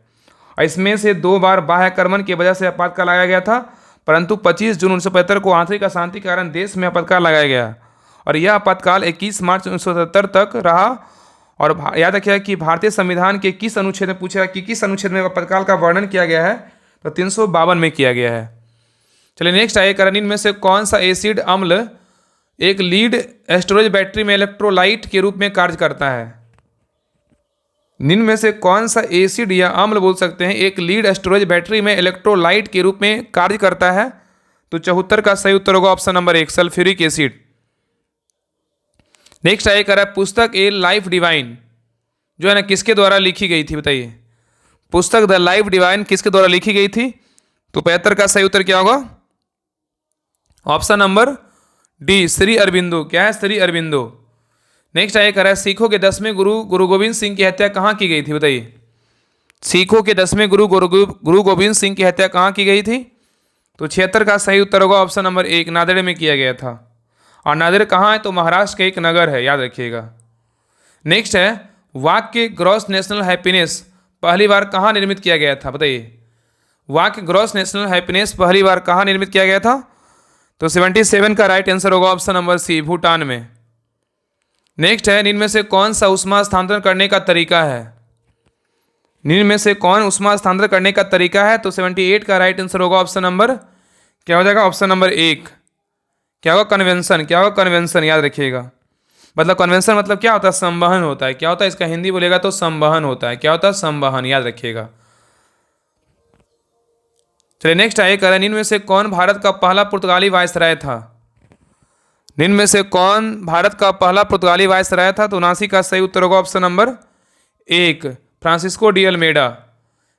और इसमें से 2 बार बाह्य आक्रमण की वजह से आपातकाल लगाया गया था, परंतु 25 जून 1975 को आंतरिक अशांति के कारण देश में आपातकाल लगाया गया और यह आपातकाल 21 मार्च 1977 तक रहा। और याद रखिएगा कि भारतीय संविधान के किस अनुच्छेद में पूछा कि किस अनुच्छेद में आपातकाल का वर्णन किया गया है, तो 352 में किया गया है। चलिए नेक्स्ट आइए, करण इनमें से कौन सा एसिड अम्ल एक लीड स्टोरेज बैटरी में इलेक्ट्रोलाइट के रूप में कार्य करता है। निम्न में से कौन सा एसिड या अम्ल बोल सकते हैं एक लीड स्टोरेज बैटरी में इलेक्ट्रोलाइट के रूप में कार्य करता है। तो 74 का सही उत्तर होगा option number 1, sulphuric acid. Next आइए कह रहा है पुस्तक ए लाइफ डिवाइन जो है ना किसके द्वारा लिखी गई थी, बताइए। पुस्तक द लाइफ डिवाइन किसके द्वारा लिखी गई थी। तो 75 का सही उत्तर क्या होगा, option number D, Shri Aurobindo. क्या है, श्री अरबिंदो। नेक्स्ट आइए कह रहा है सिखों के 10वें गुरु गोविंद सिंह की हत्या कहाँ की गई थी, बताइए। सिखों के 10वें गुरु गोविंद सिंह की हत्या कहाँ की गई थी। तो 76 का सही उत्तर होगा ऑप्शन नंबर 1, नांदेड़ में किया गया था। और नांदेड़ कहाँ है, तो महाराष्ट्र का एक नगर है, याद रखिएगा। नेक्स्ट है वाक्य ग्रॉस नेशनल हैप्पीनेस पहली बार कहाँ निर्मित किया गया था, बताइए। वाक्य ग्रॉस नेशनल हैप्पीनेस पहली बार कहाँ निर्मित किया गया था। तो 77 का राइट आंसर होगा ऑप्शन नंबर सी, भूटान में। नेक्स्ट है निम्न में से कौन सा ऊष्मा स्थानांतरण करने का तरीका है। निम्न में से कौन ऊष्मा स्थानांतरण करने का तरीका है। तो 78 का राइट आंसर होगा ऑप्शन नंबर क्या हो जाएगा, ऑप्शन नंबर 1, क्या होगा, कन्वेंशन। क्या होगा, कन्वेंशन, याद रखिएगा। मतलब कन्वेंशन मतलब क्या होता है, संवहन होता है। क्या होता है, इसका हिंदी बोलेगा तो संवहन होता है। क्या होता है, संवहन, याद रखिएगा। चलिए नेक्स्ट आइए करें, निम्न में से कौन भारत का पहला पुर्तगाली वायसराय था? निम्न में से कौन भारत का पहला पुर्तगाली वायसराय था? तो 79 का सही उत्तर होगा option number 1, Francisco de Almeida.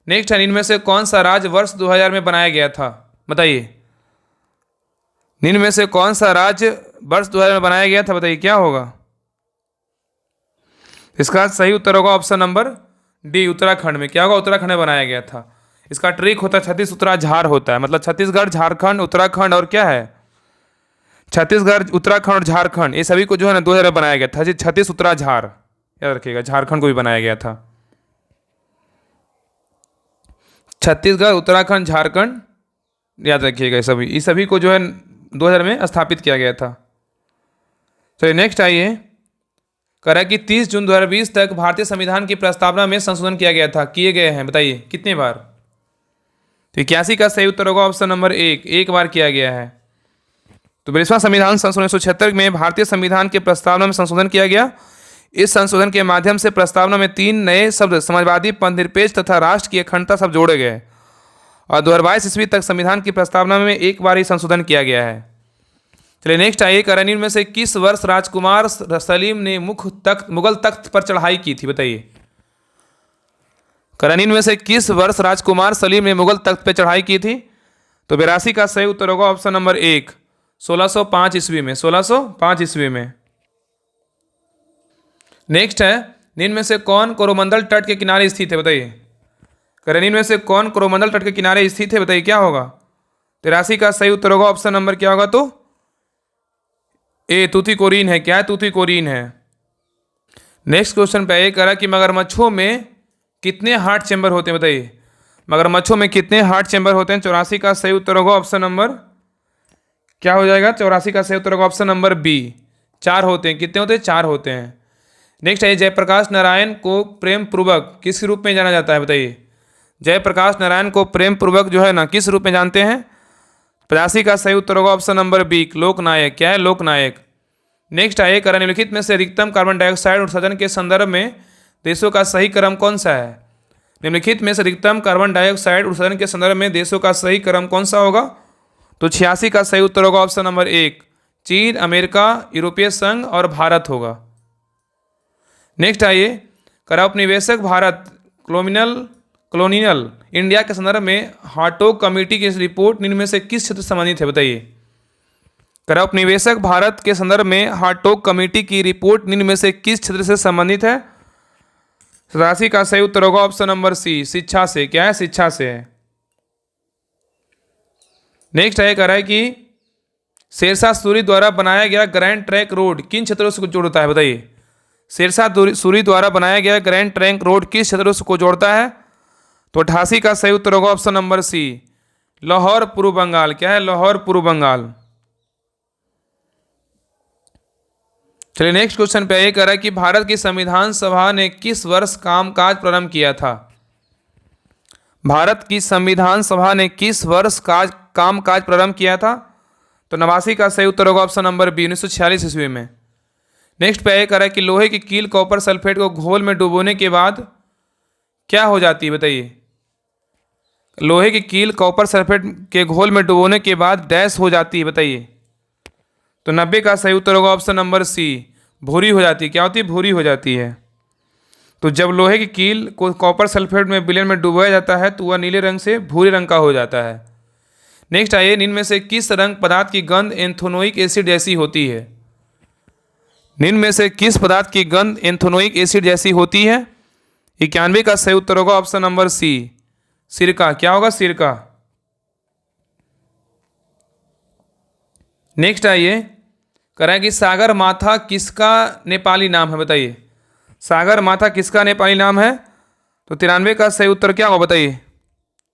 Next है, निम्न में से कौन सा राज्य वर्ष 2000 में बनाया गया था? बताइए, निम्न में से कौन सा राज्य वर्ष 2000 में बनाया गया था? बताइए क्या होगा इसका सही उत्तर होगा ऑप्शन नंबर डी, उत्तराखंड में। क्या होगा? उत्तराखंड में बनाया गया था। इसका ट्रिक होता है छत्तीस उत्तरा झार होता है, मतलब छत्तीसगढ़, झारखंड, उत्तराखंड और क्या है, छत्तीसगढ़, उत्तराखंड और झारखंड, ये सभी को जो है ना 2000 में बनाया गया था। छत्तीस उत्तरा झार, याद रखिएगा, झारखंड को भी बनाया गया था। छत्तीसगढ़, उत्तराखंड, झारखंड, याद रखिएगा, ये सभी को जो है 2000 में स्थापित किया गया था। चलिए नेक्स्ट आइए, करा कि 30 जून 2020 तक भारतीय संविधान की प्रस्तावना में संशोधन किया गया था, किए गए हैं, बताइए कितने बार? तो 81 का सही उत्तर होगा ऑप्शन नंबर 1, एक बार किया गया है। तो 42वां संविधान संशोधन 1976 में भारतीय संविधान के प्रस्तावना में संशोधन किया गया। इस संशोधन के माध्यम से प्रस्तावना में 3 नए शब्द समाजवादी, पंथनिरपेक्ष तथा राष्ट्र की अखंडता शब्द जोड़े गए और 2022 ईस्वी तक संविधान की प्रस्तावना में एक बार ही संशोधन किया गया है। चलिए नेक्स्ट आइए, करानीर में से किस वर्ष राजकुमार सलीम ने मुगल तख्त पर चढ़ाई की थी? बताइए, करानीर में से किस वर्ष राजकुमार सलीम ने मुगल तख्त पर चढ़ाई की थी? तो 82 का सही उत्तर होगा ऑप्शन नंबर 1, 1605 ईस्वी में, 1605 ईस्वी में। नेक्स्ट है, निम्न में से कौन कोरोमंडल तट के किनारे स्थित है? बताइए, करानीर में से कौन कोरोमंडल तट के किनारे स्थित है? बताइए क्या होगा? 83 का सही उत्तर होगा ऑप्शन नंबर क्या होगा? तो ए, तूतीकोरिन है। क्या है? तूतीकोरिन है। नेक्स्ट क्वेश्चन पे ये करा कि मगरमच्छों में कितने हार्ट चैम्बर होते हैं? बताइए, मगरमच्छों में कितने हार्ट चैम्बर होते हैं? 84 का सही उत्तर होगा ऑप्शन नंबर क्या हो जाएगा? 84 का सही उत्तर होगा ऑप्शन नंबर बी, 4 होते हैं। कितने होते हैं? 4 होते हैं। नेक्स्ट है, जयप्रकाश नारायण को प्रेम पूर्वक किस रूप में जाना जाता है? बताइए, जयप्रकाश नारायण को प्रेम पूर्वक जो है ना किस रूप में जानते हैं? 85 का सही उत्तर होगा ऑप्शन नंबर बी, लोकनायक। क्या है? लोकनायक। नेक्स्ट आइए, करा निम्नलिखित में से अधिकतम कार्बन डाइऑक्साइड उत्सर्जन के संदर्भ में देशों का सही क्रम कौन सा है? निम्नलिखित में से अधिकतम कार्बन डाइऑक्साइड उत्सर्जन के संदर्भ में देशों का सही क्रम कौन सा होगा? तो 86 का सही उत्तर होगा ऑप्शन नंबर 1, चीन, अमेरिका, यूरोपीय संघ और भारत होगा। नेक्स्ट आइए, करा उपनिवेशक भारत कॉलोनियल इंडिया के संदर्भ में हार्टोग कमेटी की रिपोर्ट निम्न में से किस क्षेत्र से संबंधित है? बताइए, करा उपनिवेशक भारत के संदर्भ में हार्टोग कमेटी की रिपोर्ट निम्न में से किस क्षेत्र से संबंधित है? 87 का सही उत्तर होगा ऑप्शन नंबर सी, शिक्षा से। क्या है? शिक्षा से है। नेक्स्ट है, करा है कि शेरशाह सूरी द्वारा बनाया गया ग्रैंड ट्रैंक रोड किन क्षेत्रों से जोड़ता है? बताइए, शेरशाह सूरी द्वारा बनाया गया ग्रैंड ट्रैंक रोड किस क्षेत्रों को जोड़ता है? तो 88 का सही उत्तर होगा ऑप्शन नंबर सी, लाहौर, पूर्व बंगाल। क्या है? लाहौर, पूर्व बंगाल। चलिए नेक्स्ट क्वेश्चन पे ये कह रहा है कि भारत की संविधान सभा ने किस वर्ष कामकाज प्रारंभ किया था? भारत की संविधान सभा ने किस वर्ष कामकाज प्रारंभ किया था? तो 89 का सही उत्तर होगा ऑप्शन नंबर बी, 1946 ईस्वी में। नेक्स्ट पे ये कह रहा है कि लोहे की कील कॉपर सल्फेट को घोल में डुबोने के बाद क्या हो जाती है? बताइए, लोहे की कील कॉपर सल्फेट के घोल में डुबोने के बाद डैश हो जाती है? बताइए, तो 90 का सही उत्तर होगा ऑप्शन नंबर सी, भूरी हो जाती है। क्या होती है? भूरी हो जाती है। तो जब लोहे की कील को कॉपर सल्फेट में विलयन में डुबोया जाता है तो वह नीले रंग से भूरे रंग का हो जाता है। नेक्स्ट आइए, निम्न में से किस रंग पदार्थ की गंध एंथोनोइक एसिड जैसी होती है? निम्न में से किस पदार्थ की गंध एंथोनोइक एसिड जैसी होती है? 91 का सही उत्तर होगा ऑप्शन नंबर सी, सिरका। क्या होगा? सिरका। नेक्स्ट आइए, करें कि सागर माथा किसका नेपाली नाम है? बताइए, सागर माथा किसका नेपाली नाम है? तो 93 का सही उत्तर क्या होगा? बताइए।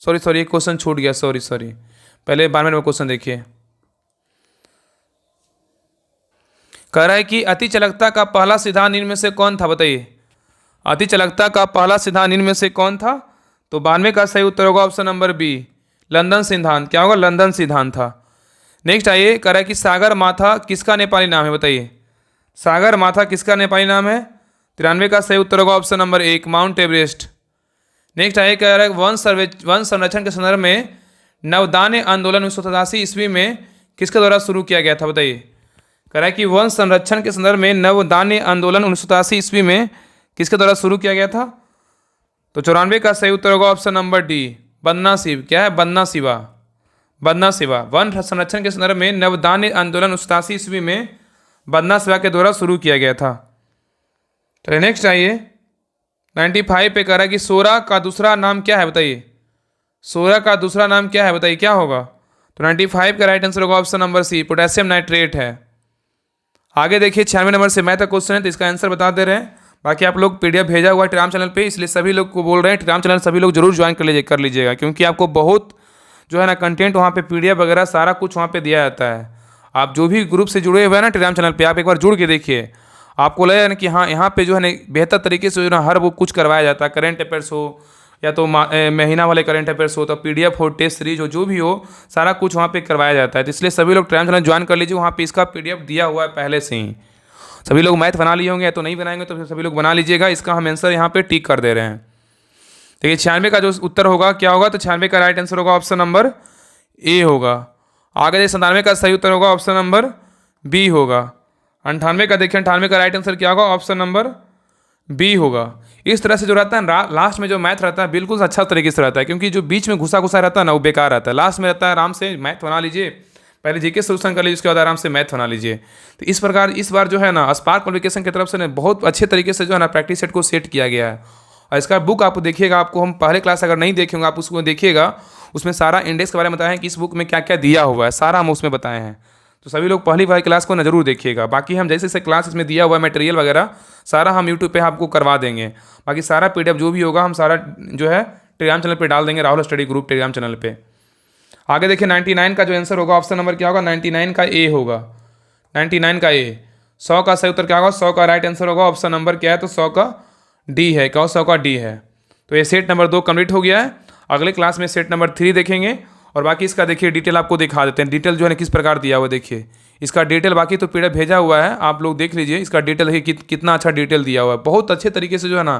सॉरी एक क्वेश्चन छूट गया, सॉरी पहले 12 में क्वेश्चन देखिए। कह रहा है कि अति चालकता का पहला सिद्धांत निम्न में से कौन था? बताइए, अति चालकता का पहला सिद्धांत निम्न में से कौन था? तो 92 का सही उत्तर होगा ऑप्शन नंबर बी, लंदन सिद्धांत। क्या होगा? लंदन सिद्धांत था। नेक्स्ट आइए, कह रहा है कि सागर माथा किसका नेपाली नाम है? बताइए, सागर माथा किसका नेपाली नाम है? 93 का सही उत्तर होगा option number 1, mount Everest. Next आइए, कह रहा है वन संरक्षण के संदर्भ में नवदान्य आंदोलन 1987 ईस्वी में किसके द्वारा शुरू किया गया था, बताइए। कह रहा है कि वन संरक्षण के संदर्भ में नवदान्य आंदोलन 1987 ईस्वी में किसके द्वारा शुरू किया गया था? तो 94 का सही उत्तर होगा ऑप्शन नंबर डी, बन्ना शिव। क्या है? बन्ना शिवा। बन्ना शिवा। वन संरक्षण के संदर्भ में नवदान्य आंदोलन 1987 ईस्वी में बन्ना शिवा के द्वारा शुरू किया गया था। चलिए नेक्स्ट आइए, 95 पे कह रहा है कि सोरा का दूसरा नाम क्या है, बताइए। सोरा का दूसरा नाम क्या है, बताइए क्या होगा? तो 95 का राइट आंसर होगा option number C, potassium nitrate है। आगे देखिए 96 नंबर से मैथ का क्वेश्चन है, तो इसका आंसर बता दे रहे हैं। बाकी आप लोग पीडीएफ भेजा हुआ है टेलीग्राम चैनल पे, इसलिए सभी लोग को बोल रहे हैं टेलीग्राम चैनल सभी लोग जरूर ज्वाइन कर लीजिएगा, क्योंकि आपको बहुत जो है ना कंटेंट वहाँ पे पीडीएफ वगैरह सारा कुछ वहाँ पे दिया जाता है। आप जो भी ग्रुप से जुड़े हुए हैं ना टेलीग्राम चैनल पे, आप एक बार जुड़ के देखिए, आपको लगेगा ना कि हाँ यहाँ पे जो है ना बेहतर तरीके से जो ना हर वो कुछ करवाया जाता है। करेंट अफेयर्स हो या तो महीना वाले करंट अफेयर्स हो, तो पीडीएफ हो, टेस्ट सीरीज हो, जो भी हो सारा कुछ वहाँ पे करवाया जाता है। तो इसलिए सभी लोग टेलीग्राम चैनल ज्वाइन कर लीजिए, वहाँ पे इसका पीडीएफ दिया हुआ है पहले से ही। सभी लोग मैथ बना लिए होंगे, या तो नहीं बनाएंगे तो फिर सभी लोग बना लीजिएगा। इसका हम आंसर यहाँ पे टिक कर दे रहे हैं। देखिए 96 का जो उत्तर होगा क्या होगा, तो 96 का राइट आंसर होगा ऑप्शन नंबर ए होगा। आगे देखिए 97 का सही उत्तर होगा ऑप्शन नंबर बी होगा। 98 का देखिए 98 का राइट आंसर क्या होगा, ऑप्शन नंबर बी होगा। इस तरह से जो रहता है लास्ट में जो मैथ रहता है बिल्कुल अच्छा तरीके से रहता है, क्योंकि जो बीच में घुसा घुसा रहता है ना वो बेकार रहता है। लास्ट में रहता है आराम से मैथ बना लीजिए, पहले जीके सोल्यूशन कर लीजिए, उसके बाद आराम से मैथ बना लीजिए। तो इस प्रकार इस बार जो है ना स्पार्क पब्लिकेशन की तरफ से ना बहुत अच्छे तरीके से जो है ना प्रैक्टिस सेट को सेट किया गया है। और इसका बुक आप देखिएगा, आपको हम पहले क्लास अगर नहीं देखे होंगे आप उसको देखिएगा, उसमें सारा इंडेक्स के बारे में बताया है कि इस बुक में क्या क्या दिया हुआ है, सारा हम उसमें बताए हैं। तो सभी लोग पहली बार क्लास को ना जरूर देखिएगा। बाकी हम जैसे जैसे क्लास इसमें दिया हुआ है मटेरियल वगैरह सारा हम यूट्यूब पे आपको करवा देंगे। बाकी सारा पीडीएफ जो भी होगा हम सारा जो है टेलीग्राम चैनल पे डाल देंगे, Rahul study group Telegram channel पे। आगे देखिए 99 का जो आंसर होगा ऑप्शन नंबर क्या होगा, 99 का ए होगा। 99 का ए। 100 का सही उत्तर क्या होगा, 100 का राइट आंसर होगा ऑप्शन नंबर क्या है, तो 100 का डी है। क्या 100 का डी है। तो ये सेट नंबर 2 कंप्लीट हो गया है। अगले क्लास में सेट नंबर 3 देखेंगे, और बाकी इसका देखिए डिटेल आपको दिखा देते हैं। डिटेल जो है ना किस प्रकार दिया हुआ देखिए, इसका डिटेल बाकी तो पीडीएफ भेजा हुआ है, आप लोग देख लीजिए। इसका डिटेल देखिए कितना अच्छा डिटेल दिया हुआ है, बहुत अच्छे तरीके से जो है ना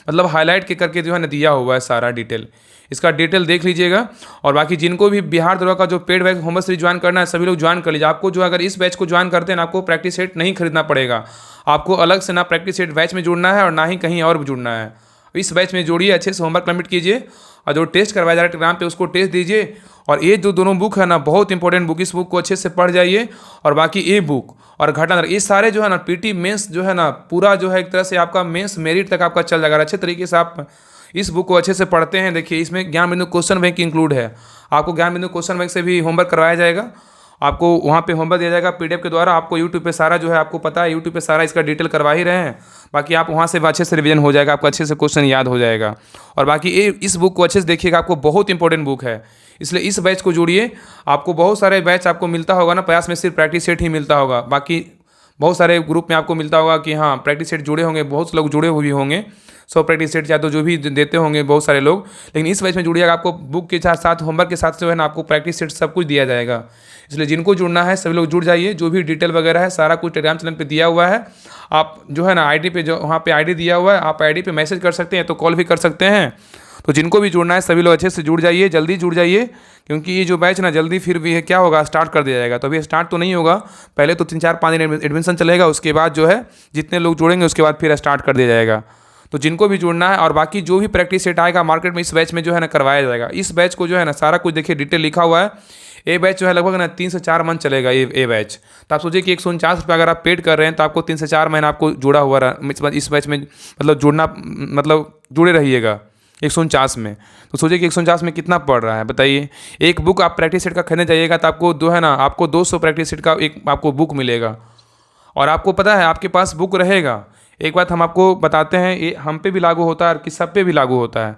मतलब हाईलाइट के करके जो है ना दिया हुआ है सारा डिटेल। इसका डिटेल देख लीजिएगा। और बाकी जिनको भी बिहार दरोगा का जो paid batch homework series join करना है सभी लोग ज्वाइन कर लीजिए। आपको जो अगर इस बैच को ज्वाइन करते हैं ना आपको प्रैक्टिस सेट नहीं खरीदना पड़ेगा, आपको अलग से ना प्रैक्टिस सेट बैच में जुड़ना है और ना ही कहीं और जुड़ना है। इस बैच में जोड़िए, अच्छे से होमवर्क कंप्लीट कीजिए, और जो टेस्ट करवाया जा रहा है टेलीग्राम पे उसको टेस्ट दीजिए। और ये जो दोनों बुक है ना बहुत इंपॉर्टेंट बुक, इस बुक को अच्छे से पढ़ जाइए। और बाकी ए बुक और घटना ये सारे जो है ना पीटी मेंस जो है ना पूरा जो है एक तरह से आपका मेंस मेरिट तक आपका चल जाएगा। अच्छे तरीके से आप इस बुक को अच्छे से पढ़ते हैं। देखिए इसमें ज्ञान बिंदु क्वेश्चन बैंक इंक्लूड है, आपको ज्ञान बिंदु क्वेश्चन बैंक से भी होमवर्क करवाया जाएगा। आपको वहाँ पे होमवर्क दिया जाएगा पीडीएफ के द्वारा। आपको यूट्यूब पे सारा जो है आपको पता है, यूट्यूब पे सारा इसका डिटेल करवा ही रहे हैं। बाकी आप वहाँ से अच्छे से रिवीजन हो जाएगा, आपको अच्छे से क्वेश्चन याद हो जाएगा। और बाकी इस बुक को अच्छे से देखिएगा, आपको बहुत इंपॉर्टेंट बुक है, इसलिए इस बैच को जोड़िए। आपको बहुत सारे बैच आपको मिलता होगा ना, प्रयास में सिर्फ प्रैक्टिस सेट ही मिलता होगा, बाकी बहुत सारे ग्रुप में आपको मिलता होगा कि हाँ प्रैक्टिस सेट जुड़े होंगे, बहुत लोग जुड़े हुए होंगे। 100 प्रैक्टिस सेट या तो जो भी देते होंगे बहुत सारे लोग, लेकिन इस बैच में जुड़िएगा, आपको बुक के साथ होमवर्क के साथ जो है ना आपको प्रैक्टिस सेट सब कुछ दिया जाएगा। इसलिए जिनको जुड़ना है सभी लोग जुड़ जाइए। जो भी डिटेल वगैरह है सारा कुछ टेलीग्राम चैनल पे दिया हुआ है। आप जो है ना आईडी पे जो वहाँ पे आईडी दिया हुआ है, आप आईडी पे मैसेज कर सकते हैं, तो कॉल भी कर सकते हैं। तो जिनको भी जुड़ना है सभी लोग अच्छे से जुड़ जाइए, जल्दी जुड़ जाइए, क्योंकि ये जो बैच ना जल्दी फिर भी है क्या होगा स्टार्ट कर दिया जाएगा। तो अभी स्टार्ट तो नहीं होगा, पहले तो 3-4-5 दिन एडमिशन चलेगा, उसके बाद जो है जितने लोग जुड़ेंगे उसके बाद फिर स्टार्ट कर दिया जाएगा। तो जिनको भी जुड़ना है, और बाकी जो भी प्रैक्टिस सेट आएगा मार्केट में इस बैच में जो है ना करवाया जाएगा। इस बैच को जो है ना सारा कुछ देखिए डिटेल लिखा हुआ है। ये बैच जो है लगभग ना 3 से 4 मंथ चलेगा ये बैच। तो आप सोचिए कि 149 रुपये अगर आप पेड कर रहे हैं तो आपको 3 से 4 महीना आपको जुड़ा हुआ इस बैच में मतलब जुड़ना मतलब जुड़े रहिएगा 149 में। तो सोचिए कि 149 में कितना पड़ रहा है बताइए। एक बुक आप प्रैक्टिस सेट का खरीदने जाइएगा तो आपको जो है ना आपको 200 प्रैक्टिस सेट का एक आपको बुक मिलेगा। और आपको पता है आपके पास बुक रहेगा, एक बात हम आपको बताते हैं, ये हम पे भी लागू होता है और किस सब पे भी लागू होता है।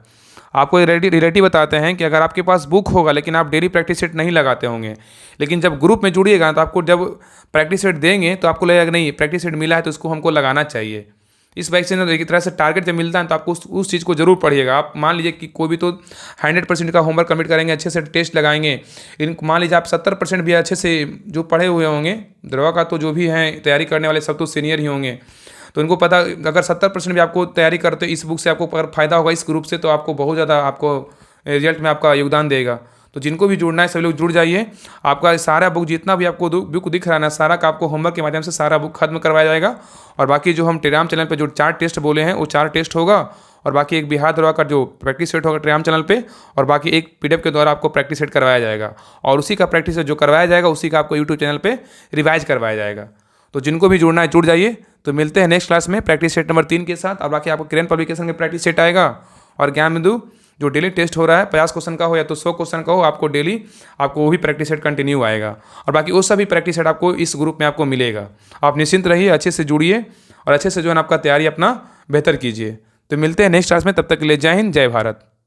आपको रिलेटिव बताते हैं कि अगर आपके पास बुक होगा लेकिन आप डेली प्रैक्टिस सेट नहीं लगाते होंगे, लेकिन जब ग्रुप में जुड़िएगा तो आपको जब प्रैक्टिस सेट देंगे तो आपको लगेगा नहीं प्रैक्टिस सेट मिला है तो उसको हमको लगाना चाहिए। इस बैच से ना एक तरह से टारगेट जब मिलता है तो आपको उस चीज़ को जरूर पढ़िएगा। आप मान लीजिए कि कोई भी तो 100% का होमवर्क कंप्लीट करेंगे, अच्छे से टेस्ट लगाएंगे, लेकिन मान लीजिए आप 70% भी अच्छे से जो पढ़े हुए होंगे, दरवा का तो जो भी हैं तैयारी करने वाले सब तो सीनियर ही होंगे, तो उनको पता अगर 70% भी आपको तैयारी करते इस बुक से आपको अगर फ़ायदा होगा इस ग्रुप से, तो आपको बहुत ज़्यादा आपको रिजल्ट में आपका योगदान देगा। तो जिनको भी जुड़ना है सभी लोग जुड़ जाइए। आपका सारा बुक जितना भी आपको बुक दिख रहा है ना, सारा का आपको होमवर्क के माध्यम से सारा बुक खत्म करवाया जाएगा। और बाकी जो हम टेलीग्राम चैनल पे जो 4 टेस्ट बोले हैं वो 4 टेस्ट होगा, और बाकी एक बिहार दरोगा का जो प्रैक्टिस सेट होगा टेलीग्राम चैनल पे, और बाकी एक पीडीएफ के द्वारा आपको प्रैक्टिस सेट करवाया जाएगा। और उसी का प्रैक्टिस जो करवाया जाएगा उसी का आपको यूट्यूब चैनल पे रिवाइज करवाया जाएगा। तो जिनको भी जुड़ना है जुड़ जाइए। तो मिलते हैं नेक्स्ट क्लास में प्रैक्टिस सेट नंबर 3 के साथ। और बाकी आपको किरण पब्लिकेशन में प्रैक्टिस सेट आएगा, और ज्ञान बिंदु जो डेली टेस्ट हो रहा है 50 क्वेश्चन का हो या तो 100 क्वेश्चन का हो, आपको डेली आपको वो भी प्रैक्टिस सेट कंटिन्यू आएगा। और बाकी वो सभी प्रैक्टिस सेट आपको इस ग्रुप में आपको मिलेगा। आप निश्चिंत रहिए, अच्छे से जुड़िए और अच्छे से जो है आपका तैयारी अपना बेहतर कीजिए। तो मिलते हैं नेक्स्ट क्लास में, तब तक के लिए जय हिंद, जय भारत।